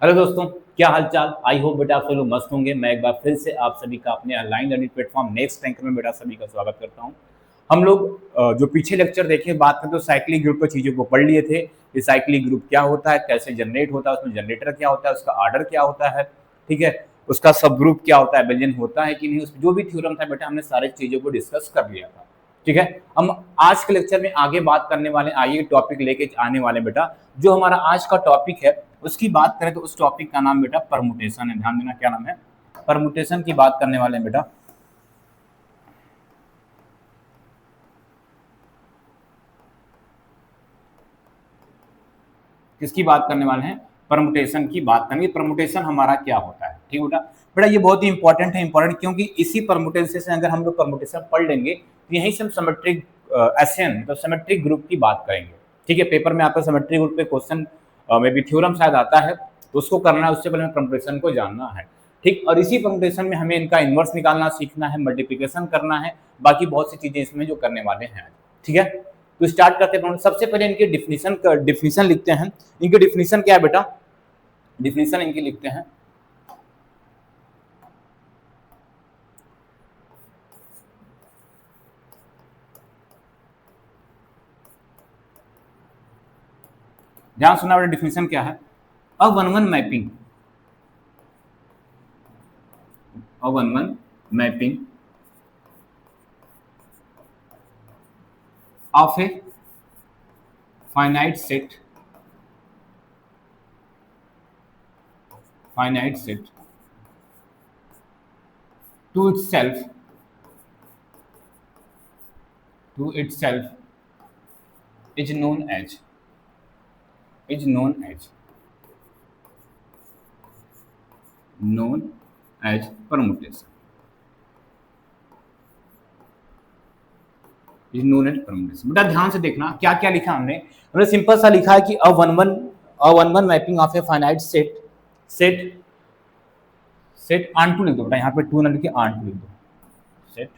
Hello दोस्तों, क्या हाल चाल। आई होप बेटा आप सब लोग मस्त होंगे। मैं एक बार फिर से आप सभी का अपने online learning platform next rank में बेटा सभी का स्वागत करता हूं। हम लोग जो पीछे लेक्चर देखे बात करें तो साइक्लिक ग्रुप पर चीज़ों को पढ़ लिए थे। ये साइक्लिक ग्रुप क्या होता है, कैसे जनरेट होता है, उसमें जनरेटर क्या होता है, उसका आर्डर क्या होता है, ठीक है, उसका सब ग्रुप क्या होता है, बेलियन होता है कि नहीं, उसमें जो भी थ्योरम था बेटा हमने सारी चीज़ों को डिस्कस कर लिया था। ठीक है, हम आज के लेक्चर में आगे बात करने वाले, आइए टॉपिक लेके आने वाले बेटा। जो हमारा आज का टॉपिक है उसकी बात करें तो उस टॉपिक का नाम बेटा परमुटेशन है। ध्यान देना, क्या नाम है, परमुटेशन की बात करने वाले हैं बेटा। किसकी बात करने वाले हैं, परमुटेशन की बात करेंगे। परमुटेशन हमारा क्या होता है, ठीक बेटा। बेटा ये बहुत ही इंपॉर्टेंट है, इंपॉर्टेंट क्योंकि इसी परमुटेशन से अगर हम लोग परमुटेशन पढ़ लेंगे तो यहीं से हम सिमेट्रिक एसएन मतलब सिमेट्रिक ग्रुप की बात करेंगे। ठीक है, पेपर में आपका सिमेट्रिक ग्रुप पे क्वेश्चन में भी थ्योरम शायद आता है, तो उसको करना है, उससे पहले हमें परमुटेशन को जानना है। ठीक, और इसी परमुटेशन में हमें इनका इन्वर्स निकालना सीखना है, मल्टीप्लिकेशन करना है, बाकी बहुत सी चीजें इसमें जो करने वाले हैं। ठीक है, तो स्टार्ट करते हैं। सबसे पहले इनके डिफिनीशन लिखते हैं। इनके डिफिनीशन क्या है बेटा, डिफिनीशन इनकी लिखते हैं। ध्यान सुनना बेटा, डिफिनीशन क्या है। अ one one mapping, a one one mapping of a finite set, finite set to itself, to itself is known as, is known as, known as permutation, is known as permutation। बेटा ध्यान से देखना क्या क्या लिखा हमने। हमने सिंपल सा लिखा है कि a one one mapping of a finite set, set set onto लिख दो बेटा, यहाँ पे टू ना लिखे ऑन टू लिख दो, set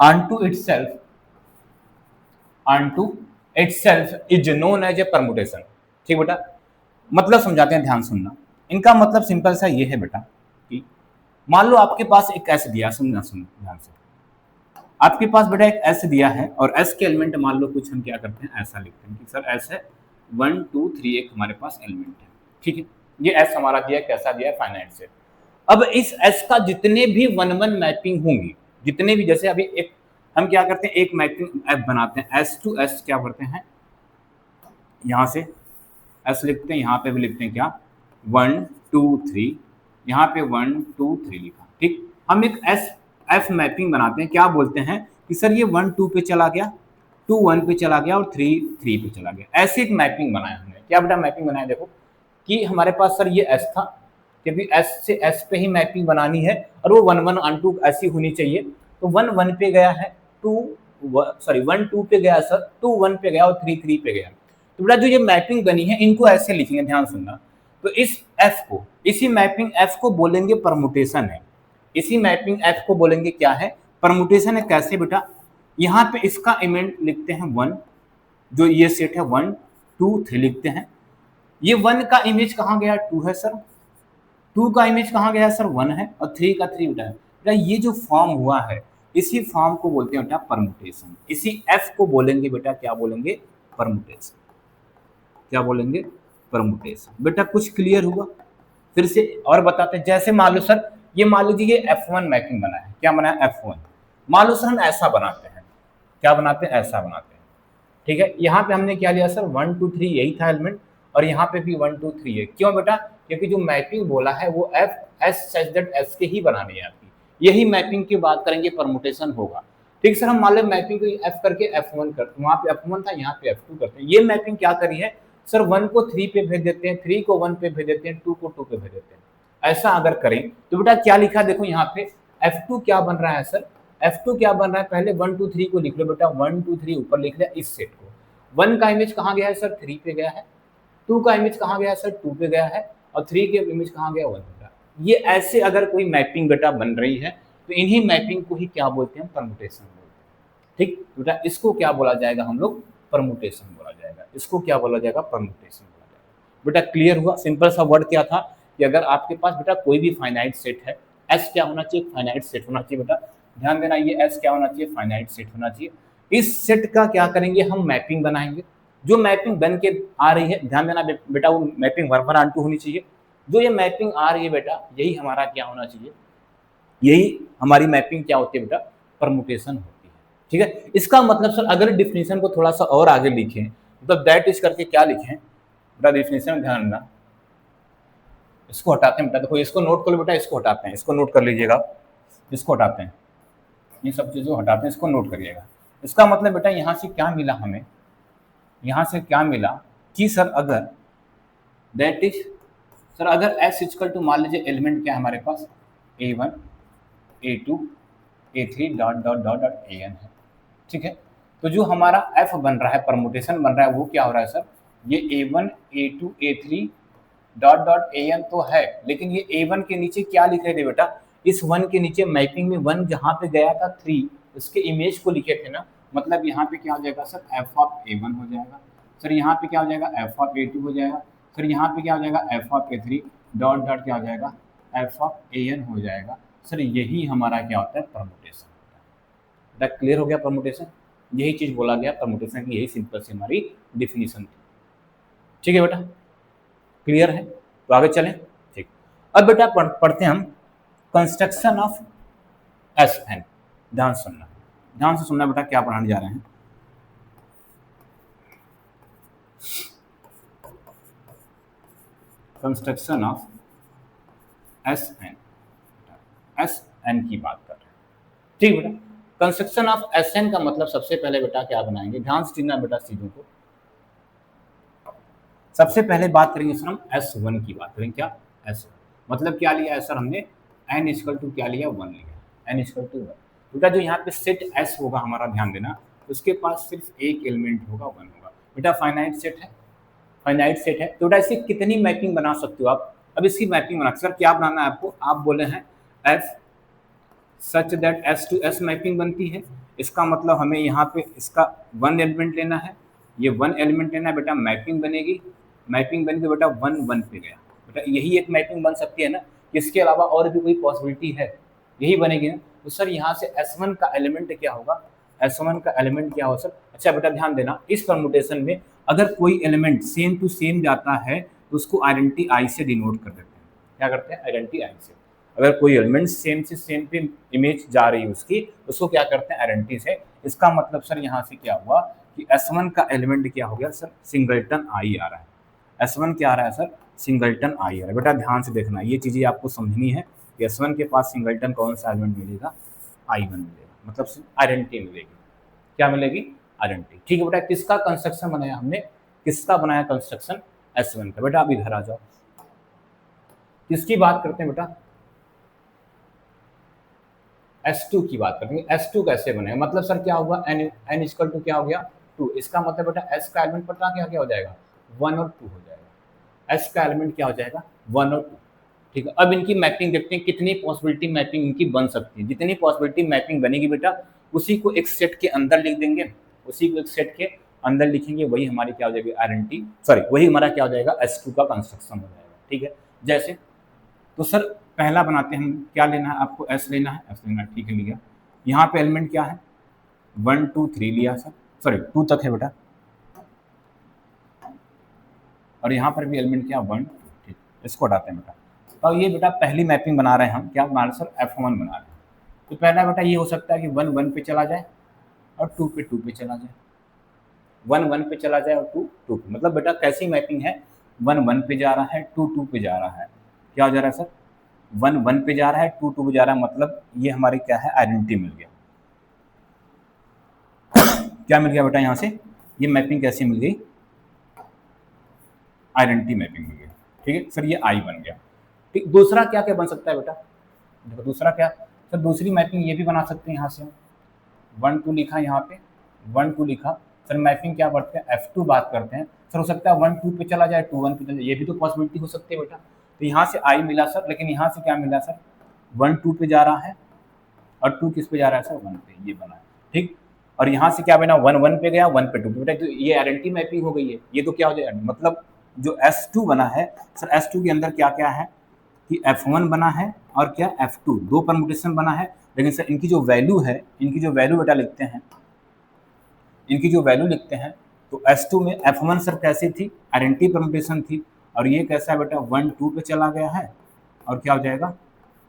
onto itself, onto itself is known as a permutation। ठीक बेटा, मतलब समझाते हैं, ध्यान सुनना। इनका मतलब सिंपल सा ये है बेटा कि मान लो आपके पास एक एस दिया, सुनना सुन ध्यान से। आपके पास बेटा एक एस दिया है और एस के एलिमेंट मान लो कुछ हम क्या करते हैं, ऐसा लिखते हैं कि सर एस है 1 2 3 एक हमारे पास एलिमेंट है। ठीक है, ये एस हमारा दिया, कैसा दिया है, फाइनाइट सेट। अब इस एस का जितने भी वन वन मैपिंग होंगी, जितने भी, जैसे अभी एक हम क्या करते हैं, एक मैपिंग एफ बनाते हैं, एस टू एस क्या करते हैं, यहाँ से एस लिखते हैं, यहाँ पे भी लिखते हैं क्या 1 2 3, यहाँ पे 1 2 3 लिखा। ठीक, हम एक एस एफ मैपिंग बनाते हैं, क्या बोलते हैं कि सर ये 1 2 पे चला गया, 2 1 पे चला गया और 3 3 पे चला गया। ऐसे एक मैपिंग बनाया हमने। क्या बेटा मैपिंग बनाया, देखो कि हमारे पास सर ये एस था, क्योंकि एस से एस पे ही मैपिंग बनानी है और वो 1 1 ऑन 2 ऐसी होनी चाहिए। तो 1 1 पे गया है, 1 2 पे गया सर, 2 1 पे गया और 3 3 पे गया। तो बेटा जो ये मैपिंग बनी है इनको ऐसे लिखेंगे, ध्यान सुनना। तो इस एफ को, इसी मैपिंग एफ को बोलेंगे परमुटेशन है। इसी मैपिंग एफ को बोलेंगे क्या है, परमुटेशन है। कैसे बेटा, यहाँ पे इसका एलिमेंट लिखते हैं 1, जो ये सेट है 1 2 3 लिखते हैं। ये 1 का इमेज कहाँ गया, 2 है सर, 2 का इमेज कहाँ गया सर, 1 है, और 3 का 3 बेटा है। बेटा ये जो फॉर्म हुआ है इसी फॉर्म को बोलते हैं बेटा परमुटेशन। इसी एफ को बोलेंगे बेटा, क्या बोलेंगे, परमुटेशन। क्या बोलेंगे, परमुटेशन। बेटा कुछ क्लियर हुआ, फिर से और बताते हैं। जैसे मान लो सर, ये मान लीजिए ये F1 मैपिंग बना है, क्या बना है, F1। मान लो सर हम ऐसा बनाते हैं, क्या बनाते हैं, ऐसा बनाते हैं। ठीक है, यहाँ पे हमने क्या लिया सर, 1 2 3 यही था एलिमेंट, और यहाँ पे भी 1 2 3 है। क्यों बेटा, क्योंकि जो मैपिंग बोला है वो F S such that S के ही बनानी है आपकी। यही मैपिंग की बात करेंगे, परमुटेशन होगा। ठीक सर, हम मान लो मैपिंग को एफ करके F1 करते, वहाँ पे F1 था, यहाँ पे F2 करते हैं। ये मैपिंग क्या करी है सर, 1 को 3 पे भेज देते हैं, 3 को 1 पे भेज देते हैं, 2 को 2 पे भेज देते हैं। ऐसा अगर करें तो बेटा क्या लिखा, देखो यहाँ पे F2 क्या बन रहा है सर, F2 क्या बन रहा है, पहले 1 2 3 को लिख लो बेटा, 1 2 3 ऊपर लिख लिया इस सेट को। 1 का इमेज कहाँ गया है सर, 3 पे गया है, 2 का इमेज कहाँ गया है सर, 2 पे गया है, और 3 के इमेज कहाँ गया, 1 बेटा। ये ऐसे अगर कोई मैपिंग बेटा बन रही है तो इन्हीं मैपिंग को ही क्या बोलते हैं, परमुटेशन बोलते हैं। ठीक बेटा, इसको क्या बोला जाएगा हम लोग, परमुटेशन बोला जाएगा। इसको क्या बोला जाएगा, परमुटेशन बोला जाएगा। बेटा क्लियर हुआ, सिंपल सा वर्ड क्या था कि अगर आपके पास बेटा कोई भी फाइनाइट सेट है, एस क्या होना चाहिए, फाइनाइट सेट होना चाहिए बेटा, ध्यान देना, ये एस क्या होना चाहिए, फाइनाइट सेट होना चाहिए। इस सेट का क्या करेंगे हम, मैपिंग बनाएंगे। जो मैपिंग बन के आ रही है, ध्यान देना बेटा, वो मैपिंग 1 ऑन 2 होनी चाहिए। जो ये मैपिंग आ रही है बेटा, यही हमारा क्या होना चाहिए, यही हमारी मैपिंग क्या होती है बेटा, परमुटेशन होती है। ठीक है, इसका मतलब सर अगर डिफिनेशन को थोड़ा सा और आगे लिखें, मतलब दैट इज करके क्या लिखें बेटा, डिफिनेशन में ध्यान रखना, इसको हटाते हैं बेटा, देखो इसको नोट कर लो बेटा, इसको हटाते हैं, इसको नोट कर लीजिएगा, इसको हटाते हैं, ये सब चीज़ों हटाते हैं, इसको नोट करिएगा। इसका मतलब बेटा यहाँ से क्या मिला हमें, यहाँ से क्या मिला कि सर अगर दैट इज, सर अगर एस इक्वल टू, मान लीजिए एलिमेंट क्या है हमारे पास, A1 A2 A3 dot dot dot dot AN है। ठीक है, तो जो हमारा F बन रहा है, परमुटेशन बन रहा है, वो क्या हो रहा है सर, ये A1 A2 A3 dot dot AN तो है, लेकिन ये A1 के नीचे क्या लिख रहे थे बेटा, इस 1 के नीचे मैपिंग में 1 जहाँ पे गया था 3, उसके इमेज को लिखे थे ना, मतलब यहाँ पे क्या हो जाएगा सर, F ऑफ A1 हो जाएगा, सर यहाँ पे क्या हो जाएगा, F ऑफ A2 हो जाएगा, सर यहाँ पे क्या हो जाएगा, F of A3 dot dot क्या हो जाएगा, F ऑफ AN हो जाएगा। सर यही हमारा क्या होता है, परमुटेशन। बेटा क्लियर हो गया परमुटेशन, यही चीज़ बोला गया परमुटेशन की, यही सिंपल सी हमारी डिफिनीशन थी। ठीक है बेटा, क्लियर है, तो आगे चलें। ठीक, अब बेटा पढ़ते हैं हम कंस्ट्रक्शन ऑफ SN। ध्यान सुनना, ध्यान से सुनना बेटा, क्या पढ़ाने जा रहे हैं। कंस्ट्रक्शन ऑफ SN की बात कर रहे हैं। ठीक बेटा, कंस्ट्रक्शन ऑफ SN का मतलब सबसे पहले बेटा क्या बनाएंगे, ध्यान से सुनना बेटा चीजों को। सबसे पहले बात करेंगे सर हम S1 की बात करेंगे, क्या S1 मतलब क्या लिया है सर हमने, n इक्वल टू क्या लिया, 1 लिया, n इक्वल टू 1। बेटा जो यहाँ पे सेट S होगा हमारा, ध्यान देना, उसके पास सिर्फ एक एलिमेंट होगा, 1 होगा। बेटा फाइनाइट सेट है, फाइनाइट सेट है, तो बेटा इसकी कितनी मैपिंग बना सकते हो आप। अब इसकी मैपिंग बना, सर क्या बनाना है आपको, आप बोले हैं F such that S to S mapping बनती है। इसका मतलब हमें यहाँ पे इसका 1 एलिमेंट लेना है, ये 1 एलिमेंट लेना है बेटा, मैपिंग बनेगी, मैपिंग बन के बेटा 1 1 पे गया, बेटा यही एक मैपिंग बन सकती है ना, इसके अलावा और भी कोई पॉसिबिलिटी है, यही बनेगी ना। तो सर यहाँ से S1 का एलिमेंट क्या होगा, S1 का एलिमेंट क्या होगा सर। अच्छा बेटा ध्यान देना, इस परमुटेशन में अगर कोई एलिमेंट सेम टू सेम जाता है तो उसको आइडेंटिटी आई से डिनोट कर देते हैं। क्या करते हैं, आइडेंटिटी आई से। अगर कोई एलिमेंट सेम से सेम पे इमेज जा रही है उसकी, उसको क्या करते हैं, आइडेंटिटी से। इसका मतलब सर यहाँ से क्या हुआ कि S1 का एलिमेंट क्या हो गया सर, सिंगलटन आई आ रहा है। S1 क्या आ रहा है सर, सिंगलटन आई आ रहा है। बेटा ध्यान से देखना, ये चीज़ें आपको समझनी है कि S1 के पास सिंगलटन कौन सा एलिमेंट मिलेगा, I1 मिलेगा, मतलब आइडेंटिटी मिलेगी। क्या मिलेगी, आइडेंटिटी। ठीक है बेटा, किसका कंस्ट्रक्शन बनाया हमने, किसका बनाया कंस्ट्रक्शन, S1 का। बेटा आप इधर आ जाओ, किसकी बात करते हैं बेटा, S2 की बात करते हैं। S2 कैसे बनेगा, मतलब सर क्या होगा, n इक्वल टू क्या हो गया, 2। इसका मतलब बेटा S का एलिमेंट पता क्या हो जाएगा, 1 और 2 हो जाएगा। S का एलिमेंट क्या हो जाएगा, 1 और 2। ठीक है, अब इनकी मैपिंग देखते हैं, कितनी पॉसिबिलिटी मैपिंग इनकी बन सकती है। जितनी पॉसिबिलिटी मैपिंग बनेगी बेटा, उसी को एक सेट के अंदर लिख देंगे, उसी को एक सेट के अंदर लिखेंगे, वही हमारी क्या हो जाएगी, आइडेंटिटी, सॉरी वही हमारा क्या हो जाएगा, S2 का कंस्ट्रक्शन हो जाएगा। ठीक है, जैसे तो सर पहला बनाते हैं हम, क्या लेना है आपको, S लेना है, S लेना है, ठीक है लिया। यहाँ पे एलिमेंट क्या है, 1 2 3 लिया सर, सॉरी 2 तक है बेटा, और यहाँ पर भी एलिमेंट क्या, 1 2, ठीक, इसको हटाते हैं बेटा। तो ये बेटा पहली मैपिंग बना रहे हैं हम, क्या बना रहे हैं सर, F1 बना रहे हैं। तो पहला बेटा ये हो सकता है कि 1 1 पे चला जाए और 2 पे चला जाए, 1 1 पे चला जाए और 2 2 पे। मतलब बेटा कैसी मैपिंग है, 1 1 पे जा रहा है, 2 2 पे जा रहा है। क्या हो जा रहा है सर, 1 1 पे जा रहा है, 2 2 पे जा रहा है, मतलब ये हमारी क्या है, आइडेंटिटी मिल गया। क्या मिल गया बेटा, यहाँ से ये मैपिंग कैसी मिल गई, आइडेंटिटी मैपिंग मिल गई। ठीक है सर, ये आई बन गया। ठीक, दूसरा क्या क्या बन सकता है बेटा, देखो दूसरा क्या सर, दूसरी मैपिंग ये भी बना सकते हैं। यहाँ से 1 2 लिखा, यहाँ पे 1 2 लिखा, सर मैपिंग क्या बढ़ते हैं, F2 बात करते हैं। सर हो सकता है 1 2 पे चला जाए, 2 1 पे चला जाए, ये भी तो पॉसिबिलिटी हो सकती है बेटा। तो यहाँ से आई मिला सर, लेकिन यहाँ से क्या मिला सर, 1 2 पे जा रहा है और 2 किस पे जा रहा है सर, 1 पे, ये बना है। ठीक, और यहाँ से क्या बना, 1 1 पे गया, 1 पे 2 पे, बेटा तो ये आइडेंटिटी मैपिंग हो गई है। ये तो क्या हो जाएगा, मतलब जो S2 बना है सर, S2 के अंदर क्या क्या है, कि F1 बना है और क्या F2 दो परमुटेशन बना है, लेकिन सर इनकी जो वैल्यू है, इनकी जो वैल्यू बेटा लिखते हैं, इनकी जो वैल्यू लिखते हैं तो S2 में F1 सर कैसी थी, आइडेंटिटी परमुटेशन थी, और ये कैसा है बेटा 1 2 पे चला गया है, और क्या हो जाएगा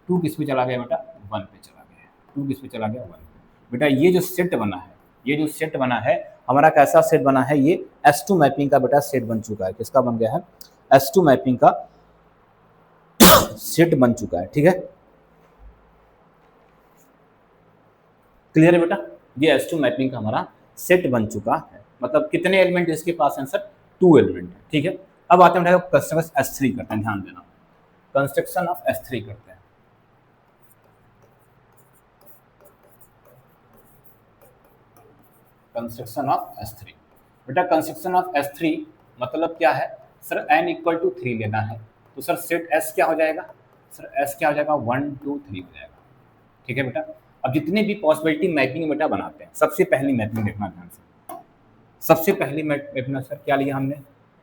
2 किस पे चला गया बेटा 1 पे चला गया है, 2 किस पे चला गया 1 पे। बेटा ये जो सेट बना है, ये जो सेट बना है हमारा कैसा सेट बना है, ये S2 मैपिंग का बेटा सेट बन चुका है, किसका बन गया है, S2 मैपिंग का सेट बन चुका है। ठीक है, क्लियर है बेटा, ये S2 मैपिंग का हमारा सेट बन चुका है। मतलब कितने एलिमेंट इसके पास हैं सर, 2 एलिमेंट है। ठीक है, अब आते हैं कंस्ट्रक्शन S3 करते हैं, ध्यान देना, कंस्ट्रक्शन ऑफ S3 करते हैं। कंस्ट्रक्शन ऑफ S3, बेटा कंस्ट्रक्शन ऑफ S3 मतलब क्या है सर, n इक्वल टू 3 लेना है, तो सर सेट S क्या हो जाएगा, सर S क्या हो जाएगा 1 2 3 हो जाएगा। ठीक है बेटा, अब जितने भी पॉसिबिलिटी मैपिंग बेटा बनाते हैं, सबसे पहली मैपिंग देखना ध्यान से, सबसे पहली मैपिंग सर क्या लिया हमने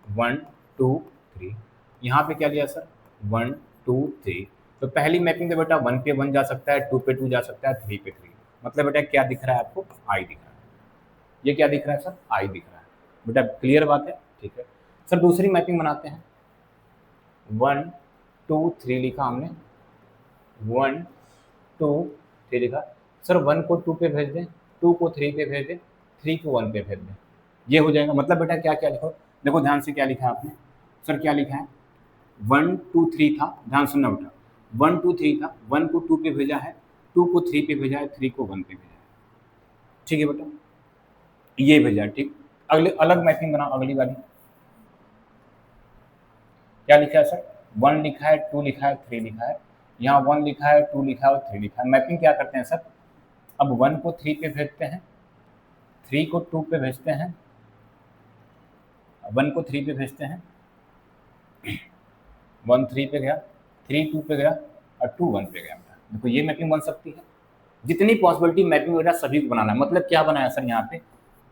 1 2 3, यहाँ पे क्या लिया सर 1 2 3, तो पहली मैपिंग तो बेटा 1 पे 1 जा सकता है, 2 पे 2 जा सकता है, 3 पे 3, मतलब बेटा क्या दिख रहा है आपको, I दिख रहा है, ये क्या दिख रहा है सर, I दिख रहा है। बेटा क्लियर बात है। ठीक है सर, दूसरी मैपिंग बनाते हैं, 1 2 3 लिखा हमने, 1 2 3 लिखा, सर 1 को 2 पे भेज दें, 2 को 3 पे भेज दें, 3 को 1 पे भेज दें, ये हो जाएगा। मतलब बेटा क्या क्या लिखो, देखो ध्यान से क्या लिखा है आपने, सर क्या लिखा है 1 2 3 था, ध्यान सुनना बेटा, 1 2 3 था, 1 को 2 पे भेजा है, 2 को 3 पे भेजा है, 3 को 1 पे भेजा है। ठीक है बेटा, ये भेजा। ठीक, अगले अलग मैपिंग बनाओ, अगली वाली क्या लिखा है सर, 1 लिखा है, 2 लिखा है, 3 लिखा है, यहाँ 1 लिखा है, 2 लिखा है और 3 लिखा है। मैपिंग क्या करते हैं सर, अब 1 को 3 पे भेजते हैं, 3 को 2 पे भेजते हैं, 1 को 3 पे भेजते हैं, 1 3 पे गया, 3 2 पे गया और 2 1 पे गया। देखो ये मैपिंग बन सकती है, जितनी पॉसिबिलिटी मैपिंग वगैरह सभी को बनाना है। मतलब क्या बनाया सर, यहाँ पे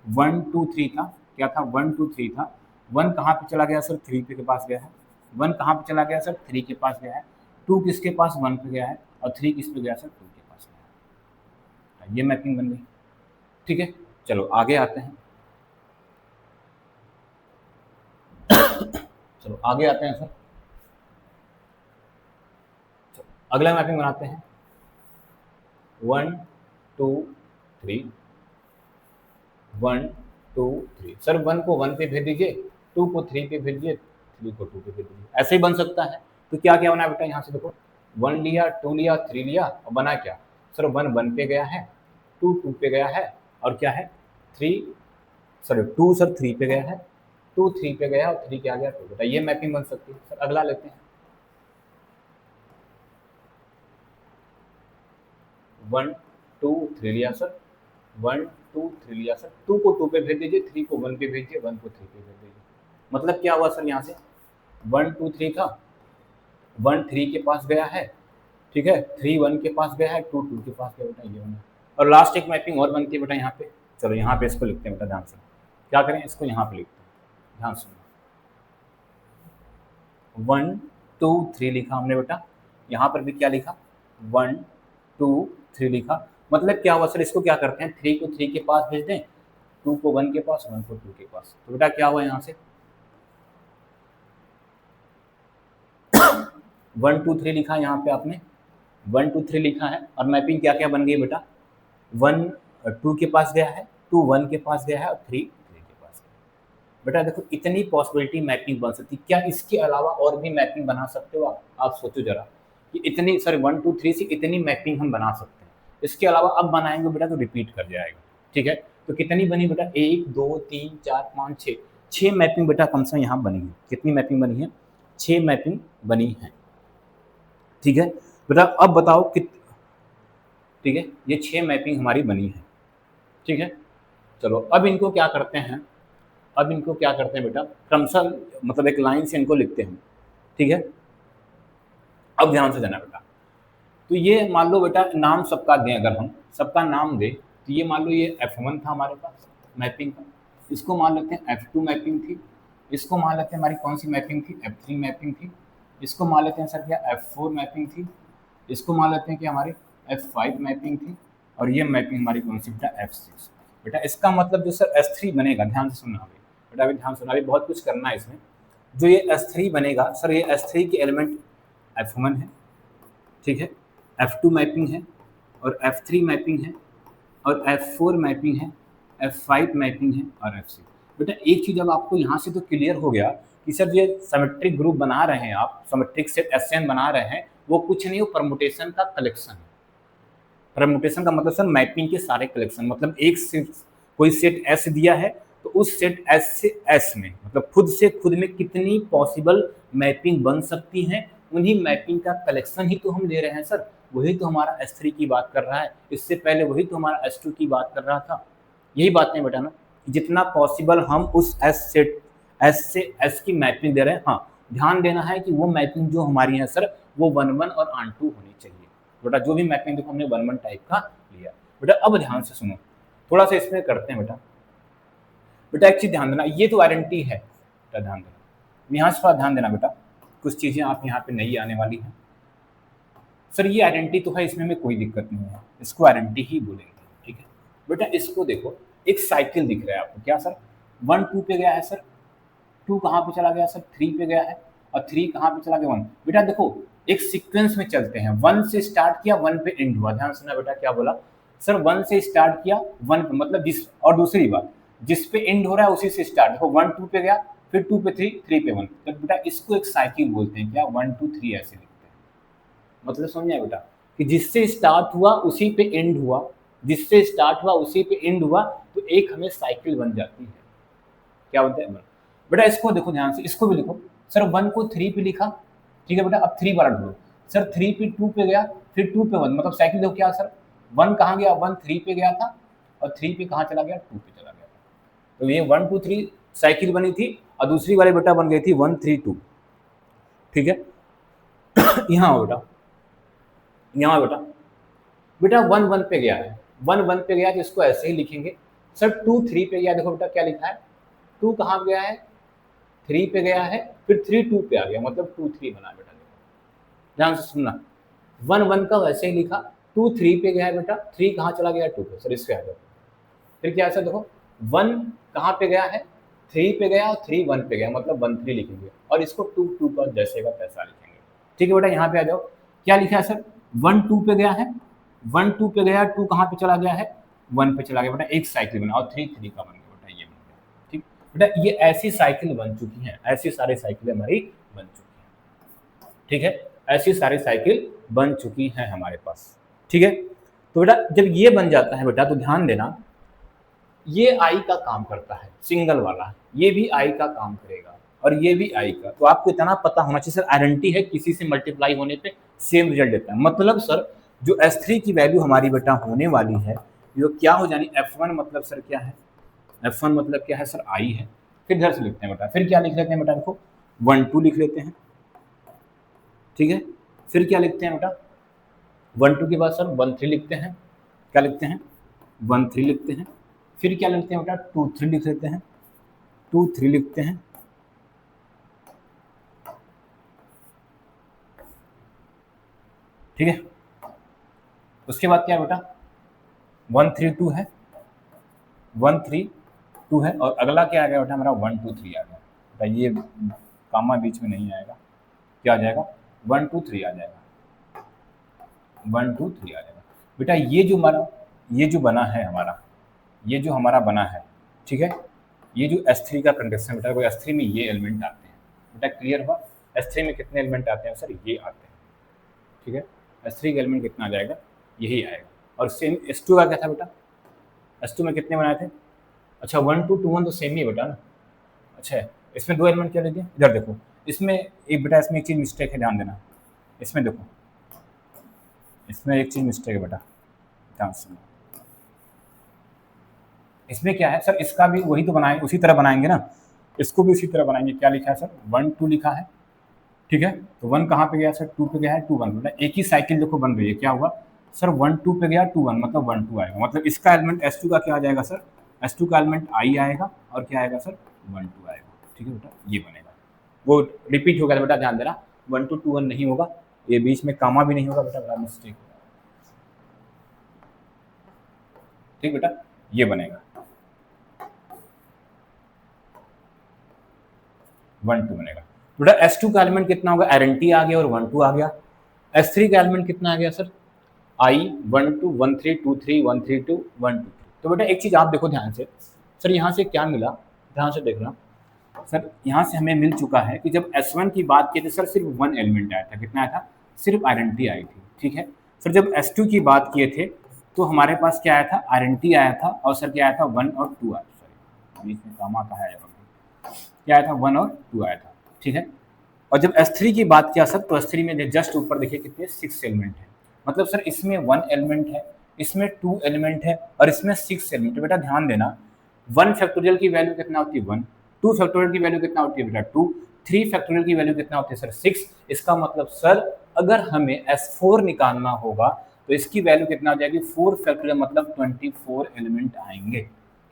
1 2 3 था, क्या था 1 2 3 था, 1 कहाँ पे चला गया सर, 3 पे के पास गया है, 1 कहाँ पे चला गया सर, 3 के पास गया है, 2 किसके पास 1 पे गया है, और 3 किस पे गया सर, 2 के पास गया है। ये मैपिंग बन गई। ठीक है, चलो आगे आते हैं, चलो आगे आते हैं सर, चलो अगला मैपिंग बनाते हैं, 1 2 3 1 2 3, सर 1 को 1 पे भेज दीजिए, 2 को 3 पे भेज दीजिए, 3 को 2 पे भेज दीजिए, ऐसे ही बन सकता है। तो क्या क्या बना बेटा, यहाँ से देखो 1 लिया, 2 लिया, 3 लिया, और बना क्या सर 1 1 पे गया है, 2 2 पे गया है, और क्या है 3 सर 2 सर 3 पे गया है, 2 3 पे गया और 3 क्या गया 2, बेटा ये मैपिंग बन सकती है। सर अगला लेते हैं, 1 2 3 लिया सर, 1 2 3 लिया सर, 2 को 2 पे भेज दीजिए, 3 को 1 पे भेजिए, 1 को 3 पे भेज दीजिए। मतलब क्या हुआ सर, यहाँ से 1 2 3 था, 1 3 के पास गया है, ठीक है, 3 1 के पास गया है, 2 2 के पास गया, बेटा ये होना। और लास्ट एक मैपिंग और बनती है बेटा यहाँ पे, चलो यहाँ पे इसको लिखते हैं बेटा, ध्यान से क्या करें, इसको यहाँ पे लिखते हैं, ध्यान सुनो, 1 2 3 लिखा हमने बेटा, यहाँ पर भी क्या लिखा 1 2 3 लिखा। मतलब क्या हुआ सर, इसको क्या करते हैं, 3 को 3 के पास भेज दें, 2 को 1 के पास, 1 को 2 के पास, तो बेटा क्या हुआ यहाँ से 1 2 3 लिखा यहाँ पे आपने, 1 2 3 लिखा है, और मैपिंग क्या क्या बन गई बेटा, 1 2 के पास गया है, 2 1 के पास गया है, और 3 3 के पास गया है। बेटा देखो इतनी पॉसिबिलिटी मैपिंग बन सकती, क्या इसके अलावा और भी मैपिंग बना सकते हो आप सोचो जरा, कि इतनी सर 1 2 3 से इतनी मैपिंग हम बना सकते हैं, इसके अलावा अब बनाएंगे बेटा तो रिपीट कर जाएगा। ठीक है, तो कितनी बनी बेटा, 1 2 3 4 5 6, 6 मैपिंग बेटा कम से कम यहाँ बनी है। कितनी मैपिंग बनी है, 6 मैपिंग बनी है। ठीक है बेटा, अब बताओ कि ठीक है, ये 6 मैपिंग हमारी बनी है। ठीक है, चलो अब इनको क्या करते हैं, अब इनको क्या करते हैं बेटा, क्रमशः मतलब एक लाइन से इनको लिखते हैं। ठीक है, अब ध्यान से जाना बेटा, तो ये मान लो बेटा नाम सबका दें, अगर हम सबका नाम दें, तो ये मान लो ये F1 था हमारे पास मैपिंग का, इसको मान लेते हैं F2 मैपिंग थी, इसको मान लेते हैं हमारी कौन सी मैपिंग थी, F3 मैपिंग थी, इसको मान लेते हैं सर क्या F4 मैपिंग थी, इसको मान लेते हैं कि हमारी F5 मैपिंग थी, और ये मैपिंग हमारी कौन सी बेटा F6। बेटा इसका मतलब जो सर S3 बनेगा, ध्यान से सुनना अभी बेटा, अभी ध्यान सुनना, अभी बहुत कुछ करना है इसमें। जो ये S3 बनेगा सर, ये S3 के एलिमेंट F1 है, ठीक है, F2 मैपिंग है, और F3 मैपिंग है, और F4 मैपिंग है, F5 मैपिंग है, और F6। बेटा एक चीज़ अब आपको यहाँ से तो क्लियर हो गया कि सर ये सिमेट्रिक ग्रुप बना रहे हैं आप, सिमेट्रिक सेट SN बना रहे हैं, वो कुछ नहीं, वो परमुटेशन का कलेक्शन है। परमुटेशन का मतलब सर मैपिंग के सारे कलेक्शन, मतलब एक सेट, कोई सेट S दिया है तो उस सेट S से S में, मतलब खुद से खुद में कितनी पॉसिबल मैपिंग बन सकती हैं, उन्हीं मैपिंग का कलेक्शन ही तो हम ले रहे हैं सर। वही तो हमारा S3 की बात कर रहा है, इससे पहले वही तो हमारा S2 की बात कर रहा था। यही बात नहीं बेटा ना, जितना पॉसिबल हम उस S सेट S से S की मैपिंग दे रहे हैं। हाँ, ध्यान देना है कि वो मैपिंग जो हमारी है सर, वो 1-1 और ऑन-टू होनी चाहिए। बेटा जो भी मैपिंग देखो हमने 1-1 टाइप का लिया। बेटा अब ध्यान से सुनो, थोड़ा सा इसमें करते हैं बेटा। बेटा एक चीज ध्यान देना, ये तो आइडेंटिटी है बेटा, ध्यान देना, यहाँ से थोड़ा ध्यान देना बेटा, कुछ चीजें आप यहाँ पे नई आने वाली हैं। सर ये आइडेंटिटी तो है, इसमें हमें कोई दिक्कत नहीं है, इसको आइडेंटिटी ही बोलेंगे, ठीक है। बेटा इसको देखो, एक साइकिल दिख रहा है आपको, क्या सर 1 2 पे गया है सर, 2 कहाँ पे चला गया सर, 3 पे गया है, और 3 कहाँ पे चला गया 1। बेटा देखो एक सीक्वेंस में चलते हैं, 1 से स्टार्ट किया 1 पे एंड हुआ। ध्यान सुना बेटा, क्या बोला सर, 1 से स्टार्ट किया 1 पे, मतलब जिस, और दूसरी बात जिस पे एंड हो रहा है उसी से स्टार्ट। देखो 1 2 पे गया, फिर 2 पे 3, 3 पे 1। तो बेटा इसको एक साइकिल बोलते हैं, क्या 1 2 3 ऐसे लिखते हैं। मतलब समझ आया बेटा, कि जिससे स्टार्ट हुआ उसी पे एंड हुआ, जिससे स्टार्ट हुआ उसी पे एंड हुआ, तो एक हमें साइकिल बन जाती है। क्या बोलते हैं बेटा, इसको देखो ध्यान से, इसको भी लिखो सर, 1 को 3 पे लिखा, ठीक है बेटा। अब 3 वाला ढूंढो सर, 3 पे 2 पे गया, फिर 2 पे 1, मतलब साइकिल देखो क्या सर, 1 कहाँ गया, 1 3 पे गया था, और 3 पे कहाँ चला गया, 2 पे चला गया। तो ये 1 2 3 साइकिल बनी थी, और दूसरी वाली बेटा बन गई थी 1 3 2, ठीक है। यहाँ बेटा, यहाँ बेटा, बेटा 1 1 पे गया है, 1 1 पे गया तो इसको ऐसे ही लिखेंगे सर। 2 3 पे गया, देखो बेटा क्या लिखा है, 2 कहाँ गया है, 3 पे गया है, फिर 3 2 पे आ गया, मतलब 2 3 बना बेटा। देखो ध्यान से सुनना, 1 1 का वैसे ही लिखा, 2 3 पे गया है बेटा, 3 कहाँ चला गया, 2 पे। सर इस पे आ जाओ, फिर क्या है सर, देखो 1 कहाँ पे गया है, 3 पे गया, और 3 1 पे गया, मतलब 1 3 लिखेंगे, और इसको 2 2 का जैसे का तैसा लिखेंगे, ठीक है बेटा। यहाँ पे आ जाओ, क्या लिखा है सर, 1 2 पे गया है, 1 2 पे गया, 2 कहाँ पे चला गया है, 1 पे चला गया बेटा, एक साइकिल बना, और 3 3 का बन गया बेटा, ये बन गया, ठीक बेटा। ये ऐसी साइकिल बन चुकी हैं, ऐसी सारी साइकिलें हमारी बन चुकी हैं, ठीक है, ऐसी सारी साइकिल बन चुकी हैं हमारे पास, ठीक है। तो बेटा जब ये बन जाता है बेटा, तो ध्यान देना, ये आई का काम करता है, सिंगल वाला, ये भी आई का काम करेगा, और ये भी आई का। तो आपको इतना पता होना चाहिए सर, आइडेंटिटी है, किसी से मल्टीप्लाई होने पे सेम रिजल्ट देता है। मतलब सर जो S3 की वैल्यू हमारी बेटा होने वाली है, जो क्या हो जानी, F1 मतलब सर क्या है, F1 मतलब क्या है सर, आई है। फिर इधर से लिखते हैं बेटा, फिर क्या लिख लेते हैं बेटा, देखो 1 2 लिख लेते हैं, ठीक है। फिर क्या लिखते हैं बेटा, 1 2 के बाद सर 1 3 लिखते हैं, क्या लिखते हैं, 1 3 लिखते हैं। फिर क्या लिखते हैं बेटा, 2 3 लिख लेते हैं, 2 3 लिखते हैं, ठीक है। उसके बाद क्या है बेटा, 1 3 2 है, 1 3 2 है, और अगला क्या आ गया बेटा, हमारा 1 2 3 आ गया बेटा। ये कामा बीच में नहीं आएगा, क्या आ जाएगा, 1 2 3 आ जाएगा, 1 2 3 आ जाएगा बेटा। ये जो हमारा, ये जो बना है हमारा, ये जो हमारा बना है, ठीक है। ये जो S3 का कंडीशन बेटा, कोई S3 में ये एलिमेंट आते हैं बेटा, क्लियर हुआ। S3 में कितने एलिमेंट आते हैं सर, ये आते हैं, ठीक है। S3 का एलिमेंट कितना आ जाएगा, यही आएगा। और सेम S2 का क्या था बेटा, S2 में कितने बनाए थे, अच्छा 1 2 2 1 तो सेम ही बेटा ना। अच्छा इसमें 2 एलिमेंट क्या ले दिए, इधर देखो, इसमें एक बेटा, इसमें एक चीज़ मिस्टेक है, ध्यान देना, इसमें देखो, इसमें एक चीज़ मिस्टेक है बेटा, ध्यान से। इसमें क्या है सर, इसका भी वही तो बनाएंगे, उसी तरह बनाएंगे ना, इसको भी उसी तरह बनाएंगे। क्या लिखा है सर, 1 2 लिखा है, ठीक है। तो 1 कहाँ पे गया सर, 2 पे गया है, 2 1, मतलब एक ही साइकिल देखो बन रही है। क्या हुआ सर, 1 2 पे गया, 2 1, मतलब 1 2 आएगा, मतलब इसका एलिमेंट S2 का क्या आ जाएगा सर, S2 का एलिमेंट आई आएगा, और क्या आएगा सर, 1 2 आएगा, ठीक है बेटा। ये बनेगा, वो रिपीट होगा बेटा, ध्यान देना, 1 to 2 1 नहीं होगा, ये बीच में कामा भी नहीं होगा बेटा, बड़ा मिस्टेक होगा। ठीक बेटा, ये बनेगा 1 2 बनेगा बेटा। S2 का एलिमेंट कितना होगा, आरएनटी आ गया और 1 2 आ गया। S3 का एलिमेंट कितना आ गया सर, I 1 2 1 3 2 3 1 3 2 1 2 3। तो बेटा एक चीज आप देखो ध्यान से, सर यहाँ से क्या मिला, ध्यान से देखना सर, यहाँ से हमें मिल चुका है कि जब S1 की बात की थी सर सिर्फ 1 एलिमेंट आया था, कितना आया था, सिर्फ आइडेंटिटी आई थी। ठीक है सर, जब S2 की बात किए थे तो हमारे पास क्या आया था, आइडेंटिटी आया था, और सर क्या आया था, 1 और 2 आया, सॉरी बीच में कामा का है, क्या आया था, 1 और 2 आया था। ठीक है, और जब S3 की बात किया सर तो S3 में जस्ट ऊपर देखिए कितने 6 एलिमेंट है, मतलब सर इसमें 1 एलिमेंट है, इसमें 2 एलिमेंट है और इसमें 6 एलिमेंट है। बेटा ध्यान देना, 1 फैक्टोरियल की वैल्यू कितना होती है, 1, 2 फैक्टोरियल की वैल्यू कितना होती है बेटा, 2, 3 फैक्टोरियल की वैल्यू कितना होती है सर, 6। इसका मतलब सर अगर हमें S4 निकालना होगा तो इसकी वैल्यू कितना हो जाएगी, 4 फैक्टोरियल, मतलब 24 एलिमेंट आएंगे।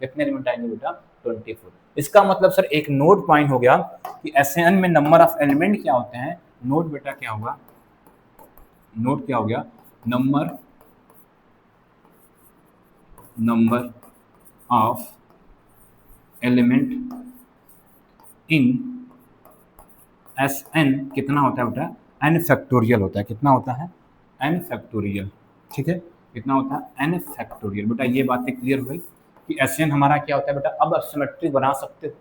कितने एलिमेंट आएंगे बेटा, 24। इसका मतलब सर एक नोट पॉइंट हो गया कि SN में नंबर ऑफ एलिमेंट क्या होते हैं, नोट बेटा क्या होगा, नोट क्या हो गया, number of element in SN कितना होता है बेटा, n फैक्टोरियल होता है। कितना होता है, n फैक्टोरियल। ठीक है, कितना होता है, n फैक्टोरियल। बेटा ये बातें क्लियर हुई कि SN हमारा क्या होता है बेटा। अब आप सिमेट्रिक बना सकते हो,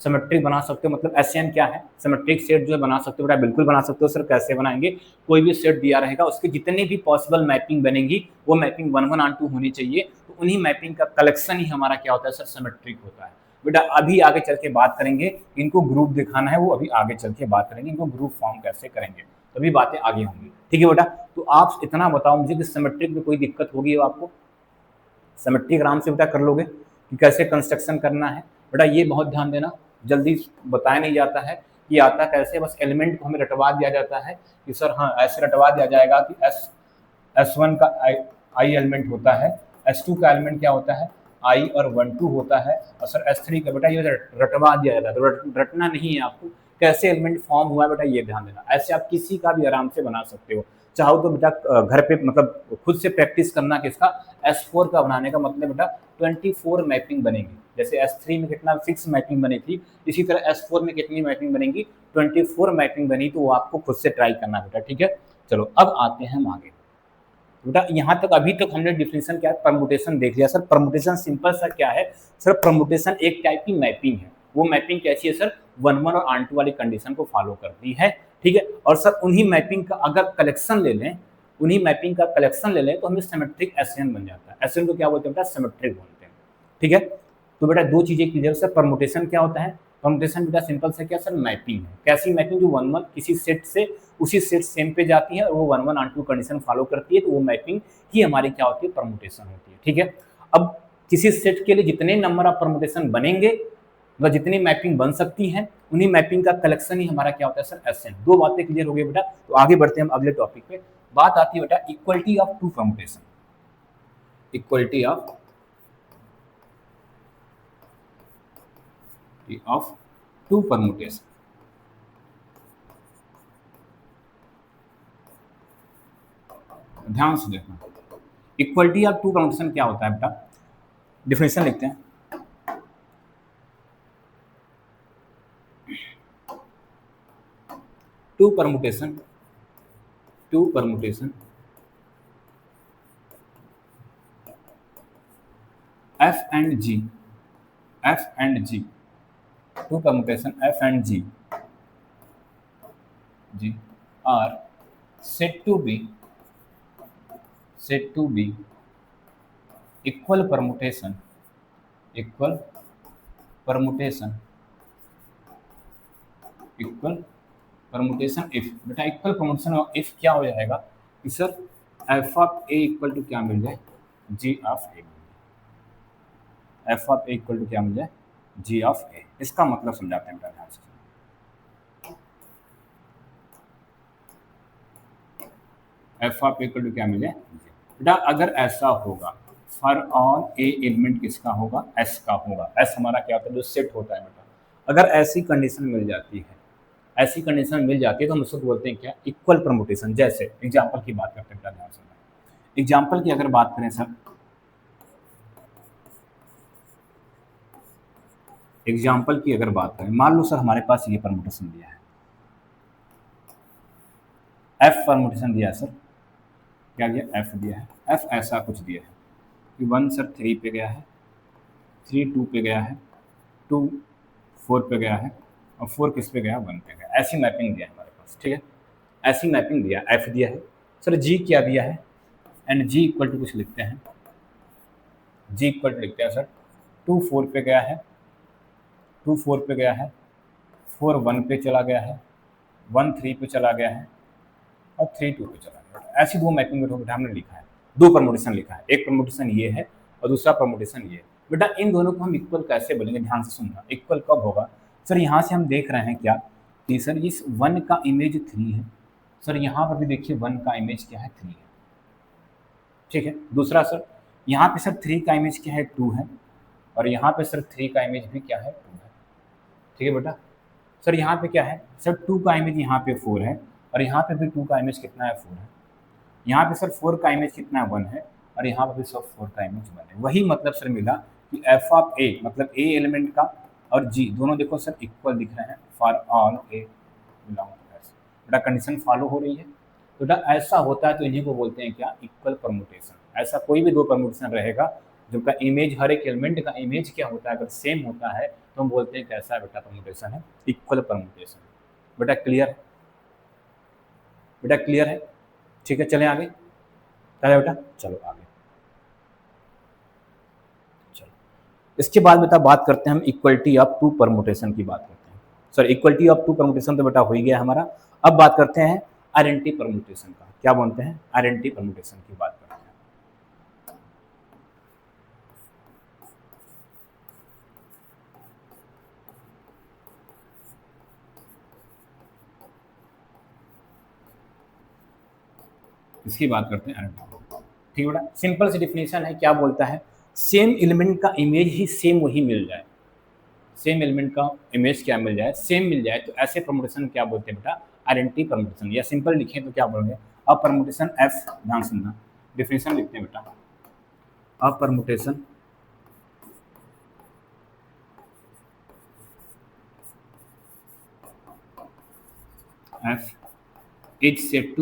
सिमेट्रिक बना सकते हो, मतलब SN क्या है, सिमेट्रिक सेट जो है बना सकते हो बेटा, बिल्कुल बना सकते हो सर। कैसे बनाएंगे, कोई भी सेट दिया रहेगा उसके जितने भी पॉसिबल मैपिंग बनेंगी वो मैपिंग 1 1 ऑन 2 होनी चाहिए, तो उन्हीं मैपिंग का कलेक्शन ही हमारा क्या होता है सर, सिमेट्रिक होता है। बेटा अभी आगे चल के बात करेंगे, इनको ग्रुप दिखाना है वो अभी आगे चल के बात करेंगे, इनको ग्रुप फॉर्म कैसे करेंगे, तभी बातें आगे होंगी। ठीक है बेटा, तो आप इतना बताओ मुझे कि सिमेट्रिक में कोई दिक्कत होगी आपको, सिमेट्रिक आराम से बेटा कर लोगे कि कैसे कंस्ट्रक्शन करना है। बेटा ये बहुत ध्यान देना, जल्दी बताया नहीं जाता है कि आता कैसे, बस एलिमेंट को हमें रटवा दिया जाता है कि सर हाँ ऐसे रटवा दिया जाएगा कि S1 का आई एलिमेंट होता है, S2 का एलिमेंट क्या होता है, I और 1 2 होता है, और सर S3 का बेटा ये रटवा दिया जाता है। तो रटना नहीं है आपको, कैसे एलिमेंट फॉर्म हुआ है बेटा ये ध्यान देना। ऐसे आप किसी का भी आराम से बना सकते हो, चाहो तो बेटा घर पे मतलब खुद से प्रैक्टिस करना किसका, S4 का बनाने का, मतलब बेटा 24 मैपिंग बनेगी। जैसे S3 में कितना 6 मैपिंग बनी थी, इसी तरह S4 में कितनी मैपिंग बनेगी, 24 मैपिंग बनी, तो वो आपको खुद से ट्राई करना बेटा। ठीक है, चलो अब आते हैं हम आगे। बेटा यहाँ तक अभी तक हमने डिफिनेशन क्या है, परमुटेशन देख लिया। सर परमुटेशन सिंपल सा क्या है सर, परमुटेशन एक टाइप की मैपिंग है। वो मैपिंग कैसी है सर, 1 1 और ऑन 2 वाली कंडीशन को फॉलो करती है। ठीक है, और सर उन्हीं मैपिंग का अगर कलेक्शन ले लें, उन्हीं मैपिंग का कलेक्शन ले लें तो हमें सिमेट्रिक SN बन जाता है। SN को क्या बोलते हैं बेटा, सिमेट्रिक बोलते हैं। ठीक है, तो बेटा दो चीजें क्लियर सर, परमुटेशन क्या होता है, परमुटेशन बेटा सिंपल से क्या सर, मैपिंग है। कैसी मैपिंग, जो 1 1 किसी सेट से उसी सेट सेम पे जाती है और वो 1 1 ऑन 2 कंडीशन फॉलो करती है, तो वो मैपिंग ही हमारी क्या होती है, परमुटेशन होती है। ठीक है, अब किसी सेट के लिए जितने नंबर ऑफ परमुटेशन बनेंगे व जितनी मैपिंग बन सकती है, उन्हीं मैपिंग का कलेक्शन ही हमारा क्या होता है सर, SN। दो बातें क्लियर हो गई बेटा, तो आगे बढ़ते हैं हम अगले टॉपिक पे। बात आती है बेटा equality of two permutation, equality of two permutation. ध्यान से देखना, इक्वलिटी ऑफ टू परमुटेशन क्या होता है बेटा, डिफिनेशन लिखते हैं। Two permutation F and G, two permutation F and G are said to be equal permutation if बेटा इक्वल परमुटेशन इफ क्या हो जाएगा कि sir F of A equal to क्या मिल जाए, G of A. F of A equal to क्या मिल जाए, जी ऑफ ए। इसका मतलब समझाते हैं बेटा ध्यान से। F of A equal to क्या मिल जाए बेटा, अगर ऐसा होगा फॉर ऑल ए एलिमेंट किसका होगा, एस का होगा। एस हमारा क्या होता है, जो सेट होता है बेटा। अगर ऐसी कंडीशन मिल जाती है, ऐसी कंडीशन मिल जाती है तो हम उसको बोलते हैं क्या, इक्वल परमुटेशन। जैसे एग्जाम्पल की बात करते हैं, ध्यान से एग्जाम्पल की अगर बात करें सर, एग्जाम्पल की अगर बात करें, मान लो सर हमारे पास ये परमुटेशन दिया है, एफ परमुटेशन दिया है सर, क्या दिया, एफ दिया है। एफ ऐसा कुछ दिया है कि 1 सर 3 पे गया है, 3 2 पे गया है, 2 4 पे गया है, और 4 किस पे गया, 1 पे गया। ऐसी मैपिंग दिया है हमारे पास, ठीक है, ऐसी मैपिंग दिया, एफ दिया है सर। जी क्या दिया है, एंड जी इक्वल टू कुछ लिखते हैं, जी इक्वल टू लिखते हैं सर, 2 4 पे गया है, 2 4 पे गया है, 4 1 पे चला गया है, 1 3 पे चला गया है, और 3 2 पे चला गया। ऐसी दो मैपिंग बेटा हमने लिखा है, दो परमुटेशन लिखा है, एक परमुटेशन ये है और दूसरा परमुटेशन ये है। बेटा इन दोनों को हम इक्वल कैसे बोलेंगे, ध्यान से सुनना। इक्वल कब होगा सर, यहाँ से हम देख रहे हैं क्या कि सर इस 1 का इमेज 3 है सर, यहाँ पर भी देखिए 1 का इमेज क्या है, 3 है, ठीक है। दूसरा सर यहाँ पे सर 3 का इमेज क्या है, 2 है, और यहाँ पे सर 3 का इमेज भी क्या है, 2 है, ठीक है बेटा। सर यहाँ पे क्या है सर, 2 का इमेज यहाँ पे 4 है, और यहाँ पे भी 2 का इमेज कितना है, 4 है। यहाँ पे सर 4 का इमेज कितना है, 1 है, और यहाँ पर भी सर 4 का इमेज 1 है। वही मतलब सर मिला कि एफ ऑफ ए मतलब ए एलिमेंट का और जी दोनों देखो सर इक्वल दिख रहे हैं for all A belong to S. बेटा कंडीशन फॉलो हो रही है, तो बेटा ऐसा होता है तो इन्हीं को बोलते हैं क्या, इक्वल परमुटेशन। ऐसा कोई भी दो परमुटेशन रहेगा जिनका इमेज, हर एक एलिमेंट का इमेज क्या होता है, अगर सेम होता है तो हम बोलते हैं कैसा बेटा परमुटेशन है, इक्वल परमुटेशन। बेटा क्लियर है, बेटा क्लियर है, ठीक है। चलें आगे, चले बेटा, चलो आगे चलो। इसके बाद बेटा बात करते हैं हम इक्वलिटी ऑफ टू परमुटेशन की बात करते हैं। Sir equality of two permutation तो बेटा हो ही गया हमारा। अब बात करते हैं आइडेंटिटी परमुटेशन का। क्या बोलते हैं, आइडेंटिटी परमुटेशन की बात करते हैं। इसकी बात करते हैं आइडेंटिटी, ठीक है बेटा। सिंपल सी डिफिनेशन है, क्या बोलता है, सेम एलिमेंट का इमेज ही सेम वही मिल जाए, सेम एलिमेंट का इमेज क्या मिल जाए, सेम मिल जाए, तो ऐसे परमुटेशन क्या बोलते हैं बेटा, आइडेंटिटी परमुटेशन। या सिंपल लिखें तो क्या बोलेंगे, अ परमुटेशन एफ, ध्यान सुनना, डिफिनेशन लिखते हैं बेटा, a permutation F is said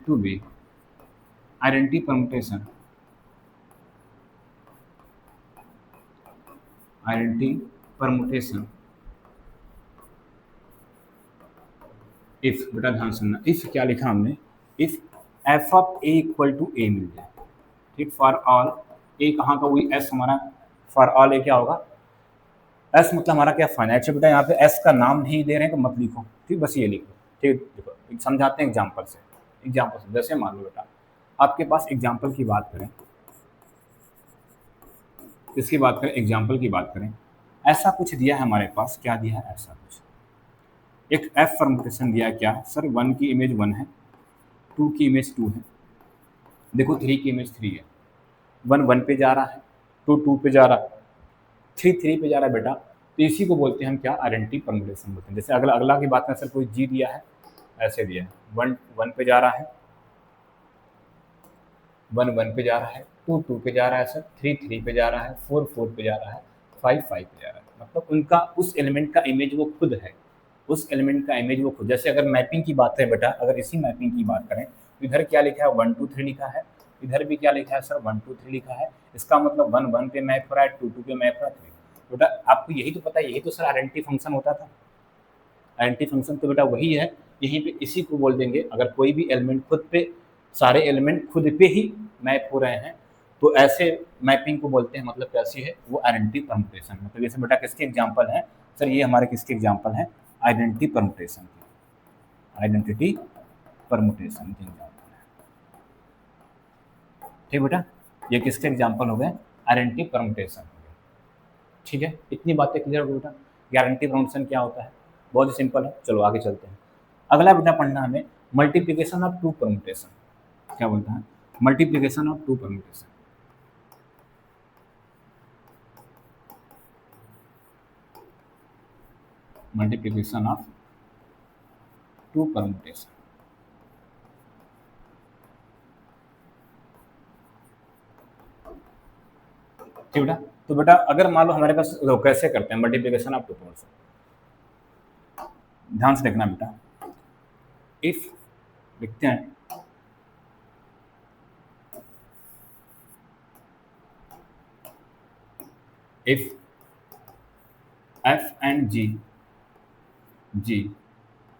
to be identity permutation, identity permutation if, बेटा ध्यान सुनना, इफ क्या लिखा हमने, if F of A equal to A मिल जाए, ठीक, फॉर ऑल ए कहाँ का, वही एस हमारा, फॉर ऑल ए क्या होगा, एस मतलब हमारा क्या, फाइनाइट है बेटा। यहाँ पे एस का नाम नहीं दे रहे हैं तो मत लिखो, ठीक, बस ये लिखो, ठीक। देखो समझाते हैं एग्जाम्पल से, एग्जाम्पल से। जैसे मान लो बेटा आपके पास एग्जाम्पल की बात करें, इसकी बात करें, एग्जाम्पल की बात करें, ऐसा कुछ दिया है हमारे पास, क्या दिया है, ऐसा कुछ एक एफ परमुटेशन दिया है, क्या सर, 1 की इमेज 1 है, 2 की इमेज 2 है, देखो 3 की इमेज 3 है, 1 1 पे जा रहा है, 2 2 पे जा रहा है, 3 3 पे जा रहा है बेटा। तो इसी को बोलते हैं हम क्या, आइडेंटिटी परमुटेशन बोलते हैं। जैसे अगला अगला की बात करें सर, कोई जी दिया है, ऐसे दिया है, 1 1 पे जा रहा है, 1 1 पे जा रहा है, 2 2 पे जा रहा है सर, 3 3 पे जा रहा है, 4 4 पे जा रहा है, 5 5 पे जा रहा है। मतलब उनका उस एलिमेंट का इमेज वो खुद है, उस एलिमेंट का इमेज वो खुद। जैसे अगर मैपिंग की बात करें बेटा, अगर इसी मैपिंग की बात करें तो इधर क्या लिखा है, 1 2 3 लिखा है, इधर भी क्या लिखा है सर, 1 2 3 लिखा है। इसका मतलब 1 1 पे मैप हो रहा है, 2 2 पे मैप हो रहा है, 3। बेटा आपको यही तो पता है, यही तो सर आइडेंटिटी फंक्शन होता था। आइडेंटिटी फंक्शन तो बेटा वही है, यहीं पे इसी को बोल देंगे। अगर कोई भी एलिमेंट खुद पे, सारे एलिमेंट खुद पे ही मैप हो रहे हैं तो ऐसे मैपिंग को बोलते हैं, मतलब कैसी है वो, आइडेंटिटी परमुटेशन। मतलब जैसे बेटा किसके एग्जांपल है सर, ये हमारे किसके एग्जांपल हैं, आइडेंटिटी परमुटेशन की, आइडेंटिटी परमुटेशन के एग्जांपल है, ठीक बेटा। ये किसके एग्जांपल हो गए, आइडेंटिटी परमुटेशन हो गए, ठीक है। इतनी बातें क्लियर हो गई बेटा। गारंटी परमुटेशन क्या होता है, बहुत ही सिंपल है। चलो आगे चलते हैं। अगला बेटा पढ़ना हमें मल्टीप्लिकेशन ऑफ टू परमुटेशन। क्या बोलता है, multiplication of two permutation. Multiplication of two permutation. ठीक बेटा, तो बेटा अगर मान लो हमारे पास कैसे करते हैं मल्टीप्लीकेशन ऑफ टू परमुटेशन, ध्यान से देखना बेटा। इफ लिखते हैं if f and g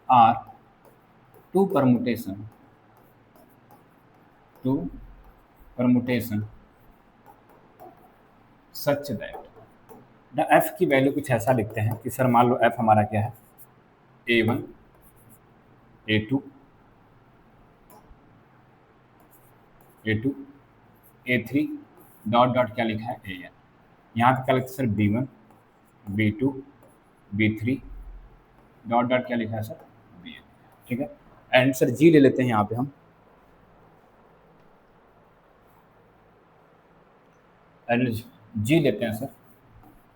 are two permutation such that the f की वैल्यू कुछ ऐसा लिखते हैं कि सर मान लो f हमारा क्या है, a1 a2 a2 a3 dot dot क्या लिखा है an। यहाँ पे क्या लिखते हैं sir b1 b2 b3 dot dot क्या लिखा है सर bn। ठीक है, एंड सर g ले लेते हैं यहाँ पे हम, एंड g लेते हैं सर,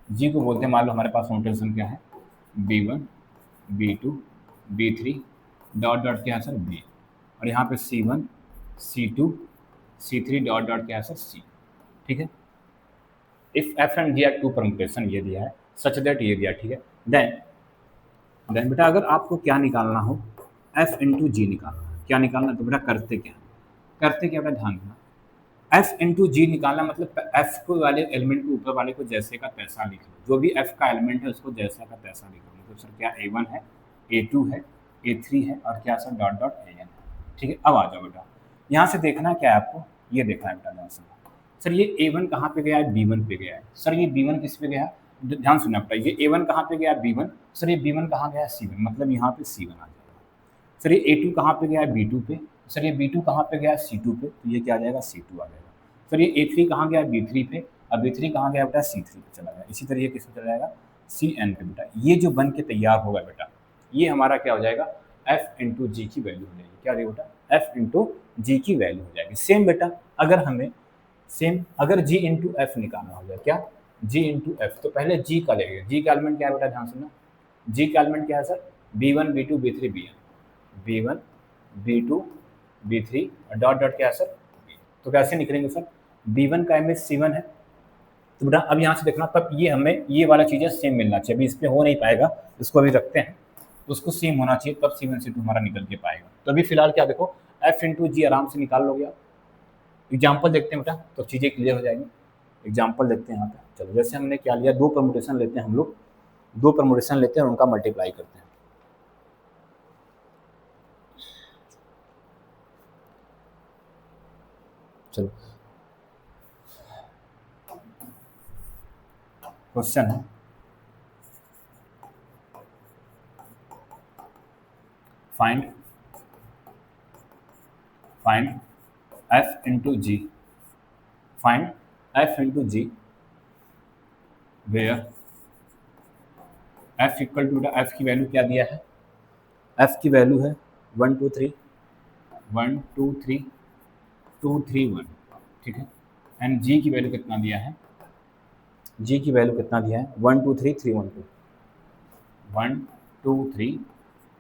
g को बोलते हैं मान लो हमारे पास नोटेशन क्या है b1 b2 b3 dot dot क्या है सर b, और यहाँ पे c1 c2 c3 dot dot क्या है सर c। ठीक है, if f and g are two permutation ये दिया है, सच दैट ये दिया। ठीक है, देन बेटा अगर आपको क्या निकालना हो f इंटू जी निकालना, क्या निकालना, तो बेटा करते क्या बेटा ध्यान देना, f इंटू जी निकालना मतलब f को वाले एलिमेंट को ऊपर वाले को जैसे का तैसा लिख लो, जो भी f का एलिमेंट है उसको जैसा का तैसा लिख लो। मतलब सर क्या a1 है a2 है a3 है और क्या सर डॉट डॉट an है। ठीक है, अब आ जाओ बेटा, यहाँ से देखना क्या है आपको, ये देखना है बेटा ध्यान से, सर ये a1 कहाँ पे गया है b1 पे गया है, सर ये b1 किस पे गया है, ध्यान सुनना बेटा, ये a1 कहाँ पे गया है b1, सर ये b1 कहाँ गया है c1, मतलब यहाँ पे c1 आ जाएगा। सर ये a2 कहाँ पे गया है b2 पे, सर ये b2 कहाँ पे गया है c2 पे, तो ये क्या आ जाएगा c2 आ जाएगा। सर ये a3 कहाँ गया है b3 पे, अब b3 कहाँ गया बेटा c3 पे चला गया, इसी तरह ये किस पे चला जाएगा cn पे बेटा। ये जो बन के तैयार होगा बेटा, ये हमारा क्या हो जाएगा f इंटू जी की वैल्यू हो जाएगी, क्या हो जाएगा बेटा f इंटू जी की वैल्यू हो जाएगी। सेम बेटा अगर हमें अगर g इंटू एफ निकालना हो जाए, क्या g इंटू एफ, तो पहले g का लेंगे, g का एलिमेंट क्या है बेटा ध्यान सुनना, g का एलिमेंट क्या है sir b1 b2 b3 b1 b2 b3 dot dot क्या है सर b। तो कैसे निकलेंगे सर, b1 का इमेज c1 है, तो बेटा अब यहाँ से देखना तब ये हमें ये वाला चीज़ें सेम मिलना चाहिए, अभी इस पर हो नहीं पाएगा, इसको अभी रखते हैं, उसको सेम होना चाहिए तब c1 c2 हमारा निकल के पाएगा। तो अभी फिलहाल क्या देखो f इंटू जी आराम से निकाल लोगे आप। एग्जाम्पल देखते हैं बेटा तो चीज़ें क्लियर हो जाएंगी। एग्जाम्पल देखते हैं यहाँ पे, चलो जैसे हमने क्या लिया, दो परमुटेशन लेते हैं हम लोग, दो परमुटेशन लेते हैं और उनका मल्टीप्लाई करते हैं। चलो क्वेश्चन है, find f into G, find f into G where f equal to बेटा f की वैल्यू क्या दिया है, f की वैल्यू है 1 2 3 1 2 3 2 3 1। ठीक है, एंड g की वैल्यू कितना दिया है, g की वैल्यू कितना दिया है 1 2 3 3 1 2 1 2 3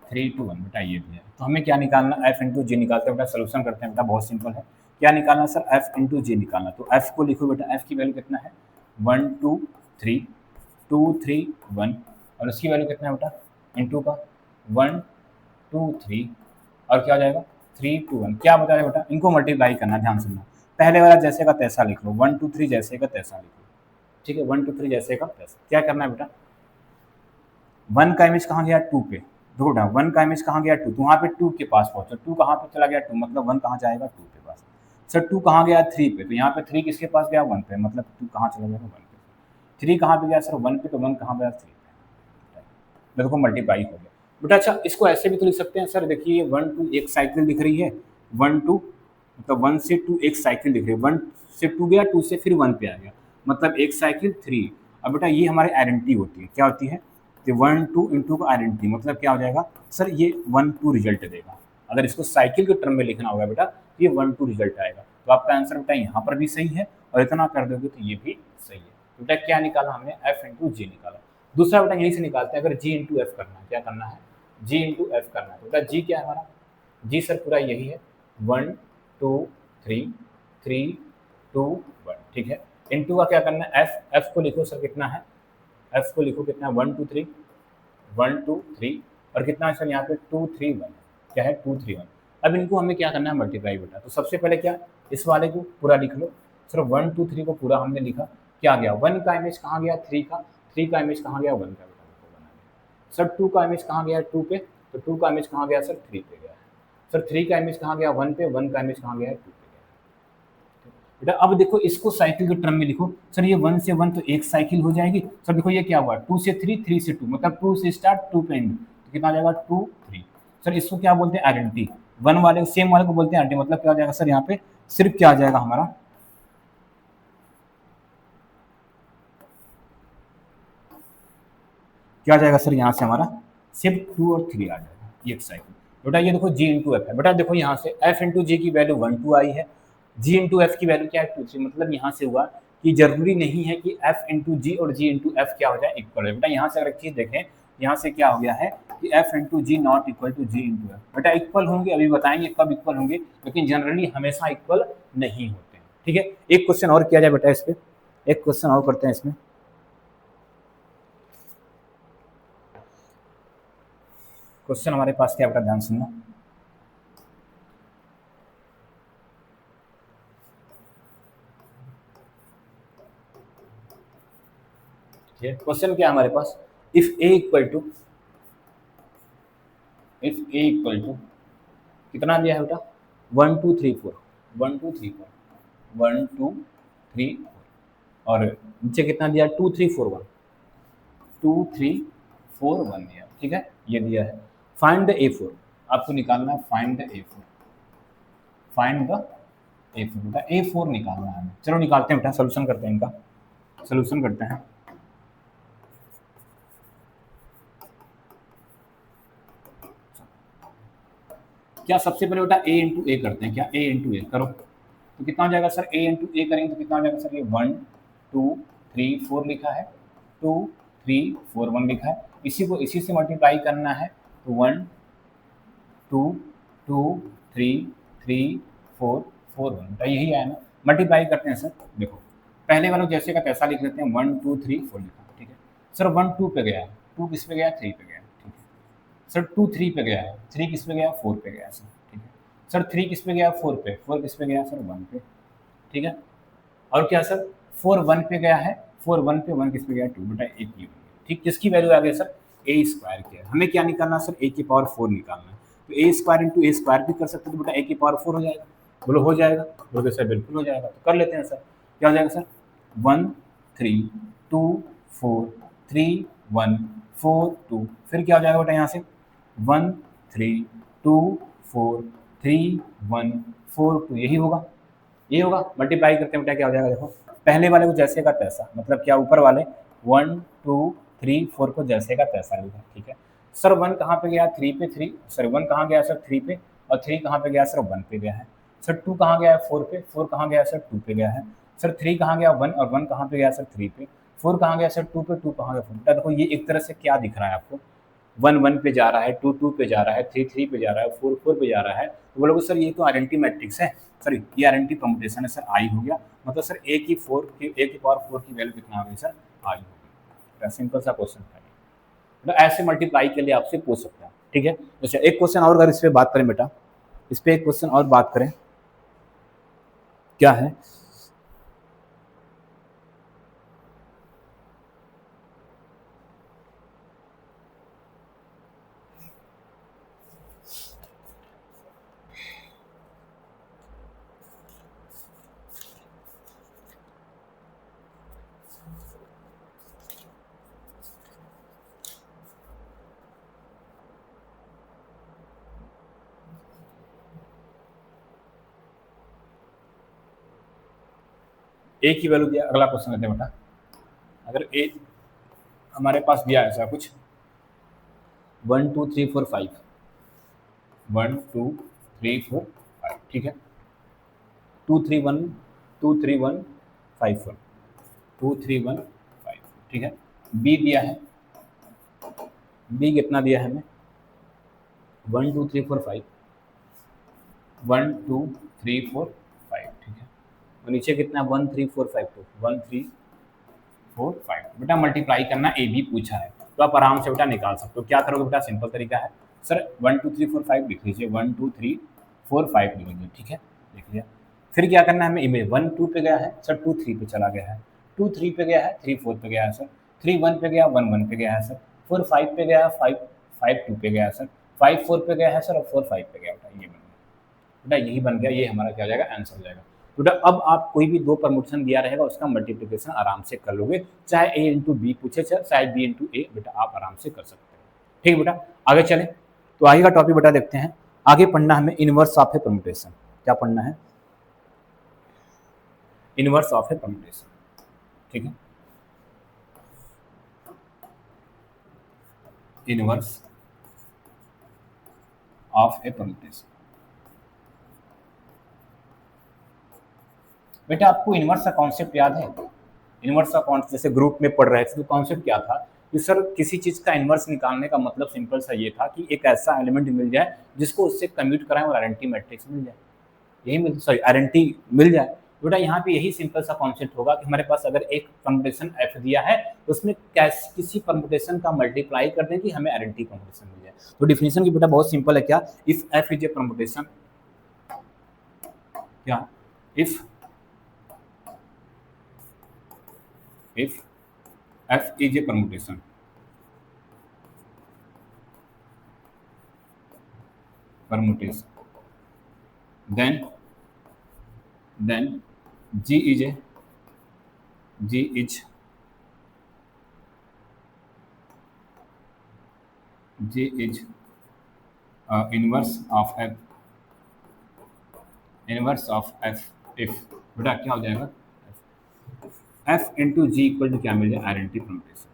3 2 1 बेटा ये दिया है। तो हमें क्या निकालना, f इंटू जी निकालते हैं बेटा, सोल्यूशन करते हैं बेटा, बहुत सिंपल है। क्या निकालना सर f इंटू जी निकालना, तो f को लिखो बेटा, f की वैल्यू कितना है 1 2 3 2 3 1 और उसकी वैल्यू कितना है बेटा इंटू का 1 2 3 और क्या हो जाएगा 3 2 1। क्या बता रहे बेटा, इनको मल्टीप्लाई करना, ध्यान सुनना, पहले वाला जैसे का तैसा लिख लो, 1 2 3 जैसे का तैसा लिख लो। ठीक है, 1 2 3 जैसे का तैसा, क्या करना है बेटा, 1 का इमेज कहाँ गया 2 पे, देखो बेटा 1 का इमेज कहाँ गया 2, तो वहाँ पे 2 के पास पहुंचा, 2 कहाँ पे चला गया 2, मतलब 1 कहाँ जाएगा 2 के पास। सर 2 कहाँ गया 3 पे, तो यहाँ पे 3 किसके पास गया 1 पे, मतलब 2 कहाँ चला जाएगा 1 पे। 3 कहाँ पे गया सर 1 पे, तो 1 कहाँ गया 3 पे, देखो मल्टीप्लाई हो गया बेटा। अच्छा इसको ऐसे भी तो लिख सकते हैं सर, देखिए 1 2 एक साइकिल दिख रही है, 1 2 मतलब 1 से 2 एक साइकिल दिख रही है, 1 से 2 गया 2 से फिर 1 पे आ गया, मतलब एक साइकिल 3। अब बेटा ये हमारी आइडेंटिटी होती है, क्या होती है, तो 1 2 इंटू का आइडेंटिटी, मतलब क्या हो जाएगा सर ये 1 2 रिजल्ट देगा। अगर इसको साइकिल के टर्म में लिखना होगा बेटा तो ये 1 2 रिजल्ट आएगा। तो आपका आंसर बेटा यहाँ पर भी सही है और इतना कर दोगे तो ये भी सही है। तो बेटा क्या निकाला हमने, f इंटू जी निकाला। दूसरा बेटा यही से निकालते हैं, अगर जी इंटू एफ करना है, क्या करना है, जी इंटू एफ करना है, तो बेटा जी क्या है हमारा, जी सर पूरा यही है 1 2 3 3 2 1, ठीक है। इंटू का क्या करना है, एफ, एफ को लिखो सर कितना है, एफ को लिखो कितना है 1 2 3 1 2 3 और कितना है सर यहाँ पे 2 3 1, क्या है 2 3 1। अब इनको हमें क्या करना है मल्टीप्लाई बेटा, तो सबसे पहले क्या, इस वाले को पूरा लिख लो सर, 1 2 3 को पूरा हमने लिखा, क्या गया 1 का इमेज कहाँ गया 3 का, 3 का इमेज कहाँ गया 1 का, बेटा बना गया सर। 2 का इमेज कहाँ गया 2 पे, तो 2 का इमेज कहाँ गया सर 3 पे गया है सर। 3 का इमेज कहाँ गया 1 पे, 1 का इमेज कहाँ गया 2 पे गया है बेटा। अब देखो इसको साइकिल के टर्म में लिखो सर, ये 1 से 1 तो एक साइकिल हो जाएगी सर। देखो ये क्या हुआ 2 से 3, 3 से 2, मतलब 2 से स्टार्ट 2 पे एंड, तो कितना आ जाएगा 2 3 सर। इसको क्या बोलते हैं आइडेंटिटी, 1 वाले सेम वाले को बोलते हैं आइडेंटिटी, मतलब क्या हो जाएगा सर यहाँ पे सिर्फ क्या आ जाएगा हमारा, क्या आ जाएगा सर यहाँ से हमारा सिर्फ 2 और 3 आ जाएगा, ये एक साइकिल बेटा। ये देखो जी इंटू एफ है बेटा, देखो यहाँ से एफ इंटू जी की वैल्यू 1 2 आई है, जी इंटू एफ की वैल्यू क्या है 2 3, मतलब यहाँ से हुआ कि जरूरी नहीं है कि एफ इंटू जी और जी इंटू एफ क्या हो जाए इक्वल है बेटा। यहाँ से अगर एक चीज देखें, यहाँ से क्या हो गया है कि F into G not equal to G into F, बेटा इक्वल होंगे, अभी बताएंगे कब इक्वल होंगे, लेकिन जनरली हमेशा इक्वल नहीं होते हैं, ठीक है। एक क्वेश्चन और किया जाए बेटा इस पे, एक क्वेश्चन और करते हैं इसमें। क्वेश्चन हमारे पास क्या बेटा, ध्यान सुनना, क्वेश्चन क्या है हमारे पास, if a equal to, if a equal to कितना दिया है बेटा 1 2 3 4, 1 2 3 4 1 2 3 4 और नीचे कितना दिया 2 3 4 1, 2 3 4 1 दिया, ठीक है, ये दिया है। फाइंड द ए फोर, आपको निकालना है find the A four, find the A four बेटा, ए फोर निकालना है। चलो निकालते हैं बेटा, सोल्यूशन करते हैं इनका, सोल्यूशन करते हैं। क्या सबसे पहले बेटा ए इंटू ए करते हैं, क्या ए इंटू ए करो, तो कितना हो जाएगा सर, ए इंटू ए करेंगे तो कितना हो जाएगा सर, ये 1 2 3 4 लिखा है, 2 3 4 1 लिखा है, इसी को इसी से मल्टीप्लाई करना है, तो 1 2 2 3 3 4 4 1, तो यही आया ना। मल्टीप्लाई करते हैं सर, देखो पहले वालों जैसे का तैसा लिख लेते हैं, 1 2 3 4 लिखा, ठीक है सर। 1 2 पे गया है, 2 किस पे गया 3 पे गया, ठीक है सर। 2 3 पे गया है, 3 किस पे गया 4 पे गया सर, ठीक है सर। 3 किस पे गया 4 पे, 4 किस पे गया सर 1 पे, ठीक है। और क्या सर 4 1 पे गया है, 4 1 पे 1 किस पे गया 2, बेटा एक ही हो गया, ठीक। किसकी वैल्यू आ गई सर, ए स्क्वायर की, हमें क्या निकालना सर, ए की पावर 4 निकालना है, तो ए स्क्वायर इंटू ए स्क्वायर भी कर सकते हैं, तो बेटा ए की पावर 4 हो जाएगा, बोलो हो जाएगा, बोलो सर बिल्कुल हो जाएगा, तो कर लेते हैं सर। क्या हो जाएगा सर 1 3 2 4 3 1 4 2, फिर क्या हो जाएगा बेटा यहाँ से 1 3 2 4 3 1 4 2, यही होगा, ये होगा। मल्टीप्लाई करते हैं बेटा क्या हो जाएगा, देखो पहले वाले को जैसे का तैसा, मतलब क्या ऊपर वाले 1 2 3 4 को जैसे का तैसा लिखा, ठीक है सर। 1 कहाँ पे गया 3 पे 3, सर 1 कहाँ गया सर 3 पे, और 3 कहाँ पे गया सर 1 पे गया है सर। 2 कहाँ गया है 4 पे, 4 कहाँ गया सर 2 पे गया है सर। 3 कहाँ गया 1, और 1 कहाँ पे गया सर 3 पे, 4 कहाँ गया सर 2 पे, 2 कहाँ गया 4 पे। देखो ये एक तरह से क्या दिख रहा है आपको, 1 1 पे जा रहा है, 2 2 पे जा रहा है, 3 3 पे जा रहा है, 4 4 पे जा रहा है, तो बोलोगे सर ये तो आइडेंटिटी मैट्रिक्स है, सॉरी ये आइडेंटिटी परम्यूटेशन है सर, आई हो गया, मतलब सर ए की पावर 4 की वैल्यू कितना आ गई सर, आई हो गई। सिंपल सा क्वेश्चन था, मतलब ऐसे मल्टीप्लाई के लिए आपसे पूछ सकते हैं, ठीक है। अच्छा एक क्वेश्चन और अगर इस पे बात करें बेटा, इस पे एक क्वेश्चन और बात करें, क्या है, ए की वैल्यू दिया, अगला क्वेश्चन लेते हैं बेटा। अगर ए हमारे पास दिया ऐसा कुछ 1 2 3 4 5, 1 2 3 4 5, ठीक है 2 3 1 2 3 1 5 1 2 3 1 5, ठीक है। बी दिया है बी कितना दिया है हमें 1 2 3 4 5 1 2 3 4 5 ठीक है। और नीचे कितना 1 3 4 5 2 1 3 4 5 बेटा मल्टीप्लाई करना ए बी पूछा है तो आप आराम से बेटा निकाल सकते हो। क्या करोगे बेटा सिंपल तरीका है सर 1 2 3 4 5 लिख लीजिए 1 2 3 4 5 लिख लीजिए ठीक है लिख लिया। फिर क्या करना है हमें इमेज 1 2 पे गया है सर 2 3 पे चला गया है 2 3 पे गया है 3 4 पे गया है सर 3 1 पे गया 1 1 पे गया है सर 4 5 पे गया 5 5 2 पे गया है सर 5 4 पे गया है सर और 4 5 पे गया बेटा ये बन गया बेटा यही बन गया ये हमारा क्या हो जाएगा आंसर हो जाएगा। बेटा अब आप कोई भी दो परमुटेशन दिया रहेगा उसका मल्टीप्लिकेशन आराम से कर लोगे चाहे ए इंटू बी पूछे चाहे बी इंटू ए बेटा आप आराम से कर सकते हो ठीक है बेटा। आगे चले तो आगे का टॉपिक बेटा देखते हैं। आगे पढ़ना हमें इनवर्स ऑफ ए परमुटेशन। क्या पढ़ना है इनवर्स ऑफ ए परमुटेशन ठीक है। इनवर्स ऑफ ए परमुटेशन बेटा आपको इनवर्स का कॉन्सेप्ट याद है इनवर्स का कॉन्सेप्ट जैसे ग्रुप में पढ़ रहे थे तो कॉन्सेप्ट क्या था कि सर किसी चीज का इनवर्स निकालने का मतलब सिंपल सा ये था कि एक ऐसा एलिमेंट मिल जाए जिसको उससे कम्यूट कराएं और आइडेंटिटी मैट्रिक्स मिल जाए यही मिल सॉरी आइडेंटिटी मिल जाए। बेटा यहाँ पे यही सिंपल सा कॉन्सेप्ट होगा कि हमारे पास अगर एक परमुटेशन एफ दिया है उसमें किसी परमुटेशन का मल्टीप्लाई कर दें कि हमें आइडेंटिटी परमुटेशन मिल जाए। तो डिफिनेशन की बेटा बहुत सिंपल है क्या if F is a permutation क्या if f is a permutation then g is inverse of f if बेटा क्या हो जाएगा f into G equal to क्या मिल जाए आइडेंटिटी परमुटेशन।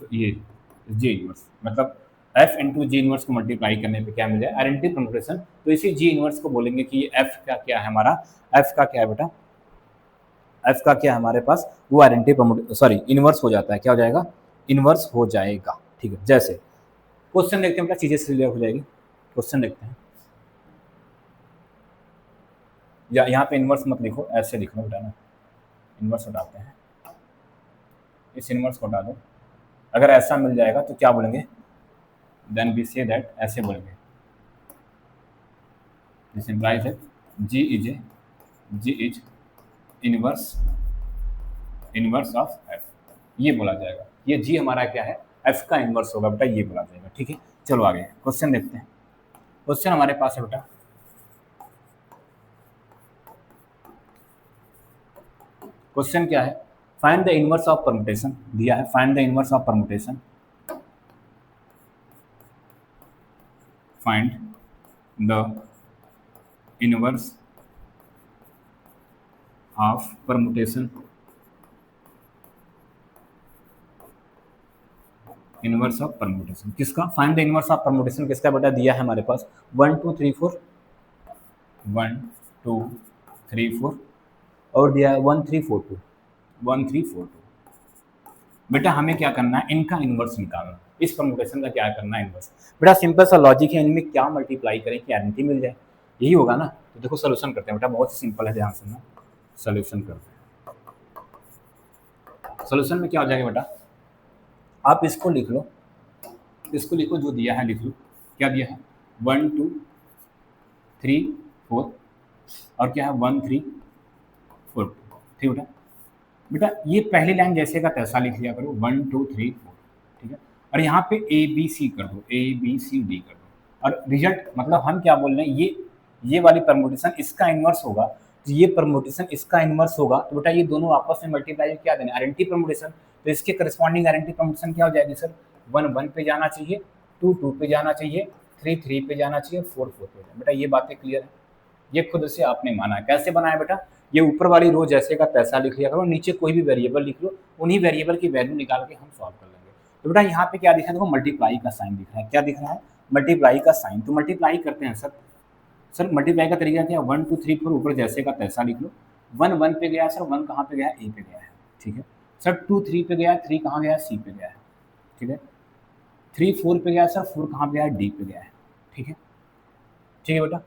तो ये जी इनवर्स मतलब f इंटू जी इनवर्स को मल्टीप्लाई करने पे क्या मिल जाए आइडेंटिटी परमुटेशन। तो इसी जी इनवर्स को बोलेंगे कि ये f का क्या है हमारा f का क्या है बेटा f का क्या है हमारे पास वो आइडेंटिटी परमुटेशन सॉरी इनवर्स हो जाता है क्या हो जाएगा इनवर्स हो जाएगा ठीक है। जैसे क्वेश्चन देखते हैं बेटा चीजें क्लियर हो जाएगी। क्वेश्चन देखते हैं या यहाँ पे इनवर्स मत लिखो ऐसे लिख लो बेटा ना इनवर्स हटाते हैं इस इनवर्स को हटा दो। अगर ऐसा मिल जाएगा तो क्या बोलेंगे देन वी से दैट ऐसे बोलेंगे this implies that G is inverse of F ये बोला जाएगा। ये जी हमारा क्या है एफ का इनवर्स होगा बेटा ये बोला जाएगा ठीक है। चलो आगे क्वेश्चन देखते हैं। क्वेश्चन हमारे पास है बेटा क्वेश्चन क्या है find the inverse of permutation दिया है find the inverse of permutation find the inverse of permutation inverse of permutation किसका find the inverse of permutation किसका बेटा दिया है हमारे पास 1 2 3 4 1 2 3 4 और दिया है 1 3 4 2 1 3 4 2 बेटा हमें क्या करना है इनका इनवर्स निकालना इस परमुटेशन का क्या करना है इनवर्स। बेटा सिंपल सा लॉजिक है इनमें क्या मल्टीप्लाई करें कि आइडेंटिटी मिल जाए यही होगा ना। तो देखो सोल्यूशन करते हैं बेटा बहुत सिंपल है ध्यान से ना सोल्यूशन करते हैं। सोल्यूशन में क्या हो जाएगा बेटा आप इसको लिख लो जो दिया है लिख लो क्या दिया है 1 2 3 4 और क्या है 1 3 4 ठीक बेटा। बेटा ये पहली लाइन जैसे का तैसा लिख लिया करो 1 2 3 4 ठीक है और यहाँ पे ए बी सी कर दो ए बी सी डी कर दो और रिजल्ट मतलब हम क्या बोल रहे हैं ये वाली परमुटेशन इसका इनवर्स होगा तो ये परमुटेशन इसका इनवर्स होगा तो बेटा ये दोनों आपस में मल्टीप्लाई क्या देना आइडेंटिटी परमुटेशन। तो इसके करस्पॉन्डिंग आइडेंटिटी परमुटेशन क्या हो जाएगी सर 1 1 पे जाना चाहिए 2 2 पे जाना चाहिए 3 3 पे जाना चाहिए 4 4 पे जाना। बेटा ये बातें क्लियर है ये खुद से आपने माना है। कैसे बनाया बेटा ये ऊपर वाली रो जैसे का पैसा लिख लिया करो नीचे कोई भी वेरिएबल लिख लो उन्हीं वेरिएबल की वैल्यू निकाल के हम सॉल्व कर लेंगे। तो बेटा यहाँ पे क्या दिख रहा है देखो मल्टीप्लाई का साइन दिख रहा है क्या दिख रहा है मल्टीप्लाई का साइन। तो मल्टीप्लाई करते हैं सर मल्टीप्लाई का तरीका क्या है 1 2 3 4 ऊपर जैसे का तैसा लिख लो 1 1 पे गया सर 1 कहाँ पे गया ए पे गया है ठीक है सर 2 3 पे गया 3 कहाँ गया सी पे गया है ठीक है 3 4 पे गया सर, 4 कहाँ पे गया है, डी पे गया है, ठीक है, ठीक है बेटा।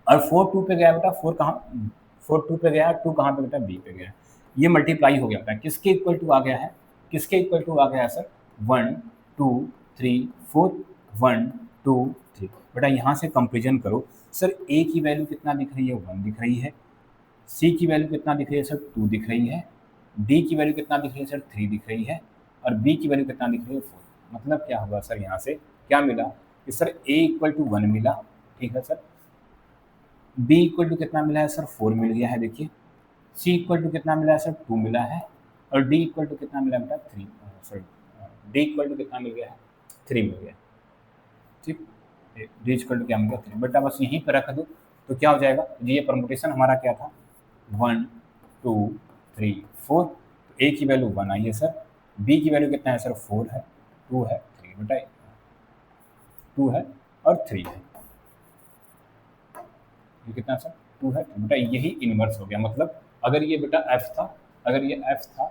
और 4 2 पे गया बेटा, 4 कहाँ, 4 2 पे गया, 2 कहाँ पे बेटा, बी पे गया। ये मल्टीप्लाई हो गया बेटा, किसके इक्वल टू आ गया है, किसके इक्वल टू आ गया है सर, 1 2 3 4, 1 2 3। बेटा यहाँ से कंपेरिजन करो सर, ए की वैल्यू कितना दिख रही है, 1 दिख रही है, सी की वैल्यू कितना दिख रही है सर, 2 दिख रही है, डी की वैल्यू कितना दिख रही है सर, 3 दिख रही है, और बी की वैल्यू कितना दिख रही है, 4। मतलब क्या होगा सर, यहाँ से क्या मिला कि सर ए इक्वल टू 1 मिला, ठीक है सर, बी इक्वल टू कितना मिला है सर, 4 मिल गया है, देखिए, सी इक्वल टू कितना मिला है सर, 2 मिला है, और डी इक्वल टू कितना मिला बेटा, 3, सॉरी, डी इक्वल टू कितना मिल गया है, 3 मिल गया, ठीक, डी इक्वल टू क्या मिल गया, 3। बेटा बस यहीं पर रख दो तो क्या हो जाएगा, ये परमुटेशन हमारा क्या था, 1 2 3 4, तो ए की वैल्यू 1 आई है सर, बी की वैल्यू कितना है सर, 4 है, 2 है, 3 बेटा, 2 है और 3 है, ये कितना सर, 2 है, तो बेटा यही इनवर्स हो गया। मतलब अगर ये बेटा एफ था, अगर ये एफ था,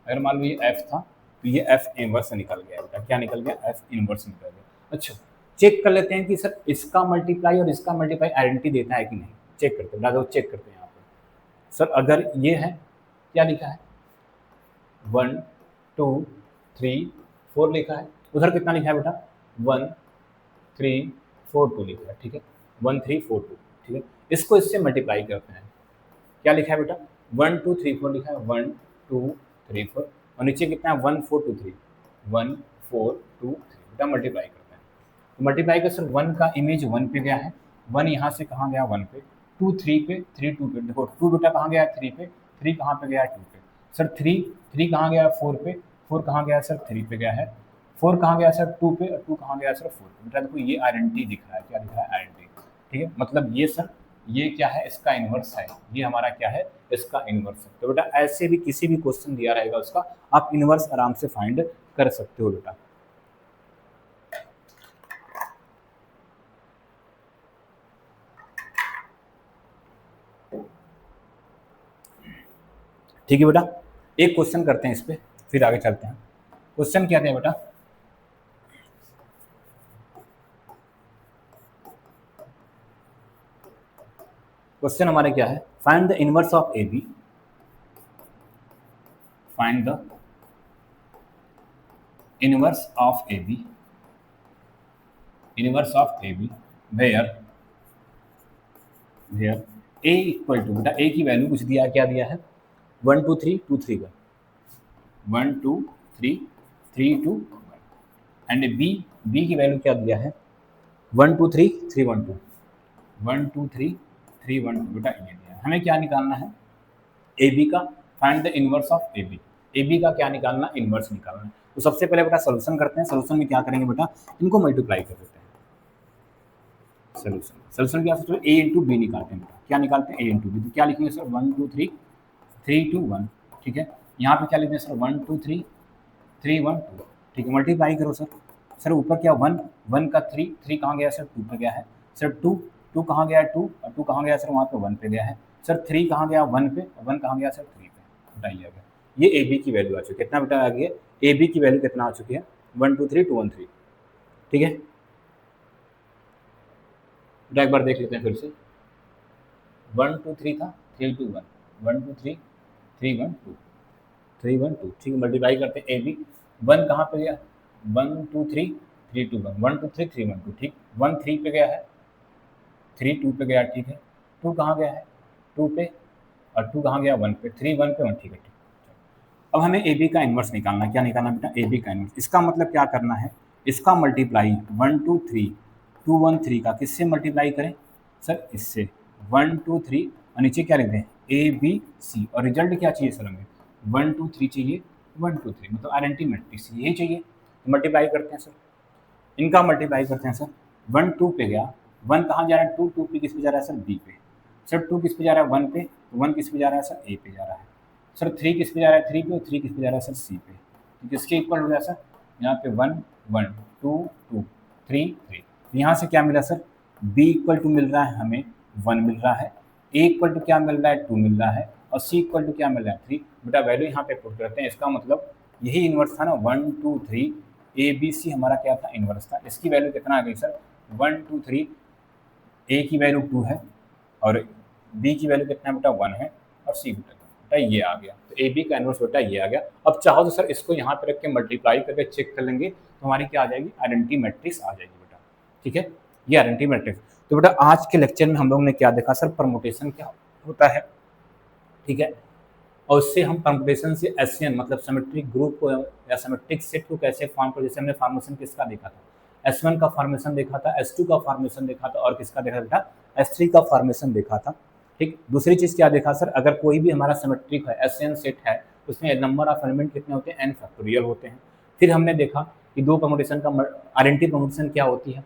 अगर मान लो ये एफ था, तो ये एफ इनवर्स निकल गया बेटा, क्या निकल गया, एफ इनवर्स निकल गया। अच्छा, चेक कर लेते हैं कि सर इसका मल्टीप्लाई और इसका मल्टीप्लाई आइडेंटिटी देता है कि नहीं, चेक करते हैं, दादा चेक करते हैं यहाँ पर। सर अगर ये है, क्या लिखा है, 1 2 3 4 लिखा है, उधर कितना लिखा है बेटा, 1 3 4 2 लिखा है, ठीक है, 1 3 4 2, ठीक है। इसको इससे मल्टीप्लाई करते हैं, क्या लिखा है बेटा, 1 2 3 4 लिखा है, 1 2 3 4, और नीचे कितना है, 1 4 2 3, 1 4 2 3, बेटा मल्टीप्लाई करते हैं। तो मल्टीप्लाई का सर 1 का इमेज 1 पे गया है, 1 यहाँ से कहाँ गया, 1 पे, 2 3 पे, 3 2 पे, देखो 2 बेटा कहाँ गया, 3 पे, 3 कहाँ पे गया, 2 पे, सर 3 कहाँ गया, 4 पे, 4 कहाँ गया सर, 3 पे गया है, 4 कहाँ गया सर, 2 पे, और 2 कहाँ गया सर, 4 पे। बेटा देखो ये आइडेंटिटी दिख रहा है, क्या दिख रहा है, आइडेंटिटी, ठीक है। मतलब ये सर, ये क्या है, इसका इनवर्स है, ये हमारा क्या है, इसका इनवर्स है। तो बेटा ऐसे भी किसी भी क्वेश्चन दिया रहेगा उसका आप इनवर्स आराम से फाइंड कर सकते हो बेटा। ठीक है बेटा, एक क्वेश्चन करते हैं इस पे, फिर आगे चलते हैं। क्वेश्चन क्या है बेटा, क्वेश्चन हमारे क्या है, find the inverse of A B, find the inverse of A B, inverse of A B where where A equal to, बेटा ए की वैल्यू कुछ दिया, क्या दिया है, 1 2 3 2 3 1 2 3 3 2 1, एंड बी की वैल्यू क्या दिया है, 1 2 3 3 1 2 1 2 3 3 1 2, बेटा ये दिया है। हमें क्या निकालना है, ए बी का, find the inverse of A B, A B का क्या निकालना, इनवर्स निकालना है। तो सबसे पहले बेटा सोल्यूशन करते हैं, सोल्यूशन में क्या करेंगे बेटा, इनको मल्टीप्लाई कर देते हैं, सोल्यूशन क्या, सबसे ए इंटू बी निकालते हैं बेटा, क्या निकालते हैं, ए इंटू बी, तो क्या लिखेंगे सर, 1 2 3 3 2 1, ठीक है। यहाँ पे क्या लिखते हैं सर, 1 2 3 3 1 2, ठीक है, मल्टीप्लाई करो सर, सर ऊपर क्या 1 1 का 3 कहाँ गया सर, 2 पे गया है, सर 2 कहाँ गया, 2 और 2 कहाँ गया सर, वहाँ पे 1 पे गया है, सर 3 कहाँ गया, 1 पे, 1 कहाँ गया सर, 3 पे, बताइए गया। ये ए बी की वैल्यू आ चुकी है, कितना बेटा आ गया, ए बी की वैल्यू कितना आ चुकी है, 1 2 3 2 1 3, ठीक है। एक बार देख लेते हैं फिर से, 1 2 3 था, 3 2 1, 1 2 3 3 1 2 3 1 2, ठीक है, मल्टीप्लाई करते हैं, ए बी 1 कहाँ पे गया, 1 2 3 3 2 1 1 2 3 3 1 2, ठीक, 1 3 पे गया है, 3 2 पे गया, ठीक है, 2 कहाँ गया है, 2 पे, और 2 कहाँ गया, 1 पे, 3 1 पे 1, ठीक है, ठीक। अब हमें ए बी का इन्वर्स निकालना, क्या निकालना बेटा, ए बी का इन्वर्स। इसका मतलब क्या करना है, इसका मल्टीप्लाई 1 2 3 2 1 3 का किससे मल्टीप्लाई करें सर, इससे 1 2 3, और नीचे क्या लिखते हैं, ए बी सी, और रिजल्ट क्या चाहिए सर हमें, 1 2 3 चाहिए, 1 2 3, मतलब आइडेंटिटी मैट्रिक्स यही चाहिए, तो मल्टीप्लाई करते हैं सर, इनका मल्टीप्लाई करते हैं सर, 1 2 पे गया, 1 कहाँ जा रहा है, 2 पे किस पे जा रहा है सर, बी पे, सर 2 किस पे जा रहा है, 1 पे, तो 1 किस पे जा रहा है सर, ए पे जा रहा है, सर 3 किस पे जा रहा है, 3 पे, और 3 किस पे जा रहा है सर, सी पे, तो किसके इक्वल हो गया सर, यहाँ पे 1 1 2 2 3 3, यहाँ से क्या मिला सर, बी इक्वल टू मिल रहा है हमें 1 मिल रहा है, ए इक्वल टू क्या मिल रहा है, 2 मिल रहा है, और सी इक्वल टू क्या मिल रहा है, 3। बेटा वैल्यू यहाँ पे पुट करते हैं, इसका मतलब यही इन्वर्स था ना, 1 2 3 ए बी सी हमारा क्या था, इनवर्स था। इसकी वैल्यू कितना आ गई सर, 1 2 3, ए की वैल्यू 2 है और बी की वैल्यू कितना बेटा 1 है और सी बेटा ये आ गया। तो ए बी का इनवर्स बेटा ये आ गया। अब चाहो तो सर इसको यहाँ पे रख के मल्टीप्लाई करके चेक कर लेंगे तो हमारी क्या आ जाएगी, आइडेंटिटी मैट्रिक्स आ जाएगी बेटा। ठीक है, ये आइडेंटिटी मैट्रिक्स। तो बेटा आज के लेक्चर में हम लोग ने क्या देखा सर, परमुटेशन क्या होता है। ठीक है, और उससे हम परमुटेशन से एसएन मतलब सिमेट्रिक ग्रुप को या सिमेट्रिक सेट को कैसे फॉर्म कर, जैसे हमने फॉर्मेशन किसका देखा था, S1 का फॉर्मेशन देखा था, S2 का फॉर्मेशन देखा था और किसका देखा था, S3 का फॉर्मेशन देखा था। ठीक, दूसरी चीज क्या देखा सर, अगर कोई भी हमारा सिमेट्रिक है एसएन सेट है उसमें नंबर ऑफ एलिमेंट कितने होते हैं, n फैक्टोरियल होते हैं। फिर हमने देखा कि दो परमुटेशन का आइडेंटिटी परमुटेशन क्या होती है,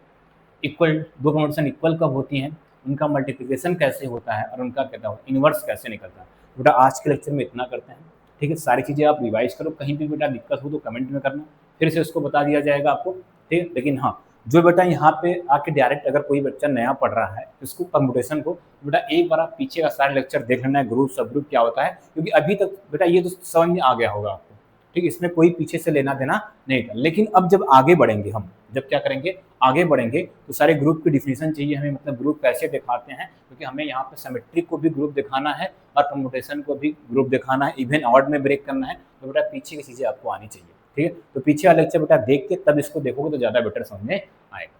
इक्वल, दो परमुटेशन इक्वल कब होती हैं, उनका मल्टीप्लिकेशन कैसे होता है और उनका क्या होता है, इनवर्स कैसे निकलता है। बेटा आज के लेक्चर में इतना करते हैं। ठीक है, सारी चीज़ें आप रिवाइज करो, कहीं भी बेटा दिक्कत हो तो कमेंट में करना, फिर से उसको बता दिया जाएगा आपको। ठीक है, लेकिन हाँ जो बेटा यहाँ पे आके डायरेक्ट अगर कोई बच्चा नया पढ़ रहा है इसको परमुटेशन को, बेटा एक बार आप पीछे का सारे लेक्चर देख लेना है, ग्रुप सब ग्रुप क्या होता है, क्योंकि अभी तक बेटा ये तो समझ में आ गया होगा आपको। ठीक, इसमें कोई पीछे से लेना देना नहीं था। लेकिन अब जब आगे बढ़ेंगे हम, जब क्या करेंगे आगे बढ़ेंगे तो सारे ग्रुप की डिफिनेशन चाहिए हमें, मतलब ग्रुप कैसे दिखाते हैं, क्योंकि हमें यहाँ पे सिमेट्रिक को भी ग्रुप दिखाना है और परमुटेशन को भी ग्रुप दिखाना है, इवन ऑड में ब्रेक करना है। तो बेटा पीछे की चीज़ें आपको आनी चाहिए। ठीक है, तो पीछे वाला लेक्चर बेटा देख के तब इसको देखोगे तो ज़्यादा बेटर समझ में आएगा।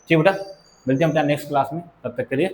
ठीक बेटा, मिलते हैं बेटा नेक्स्ट क्लास में, तब तक के लिए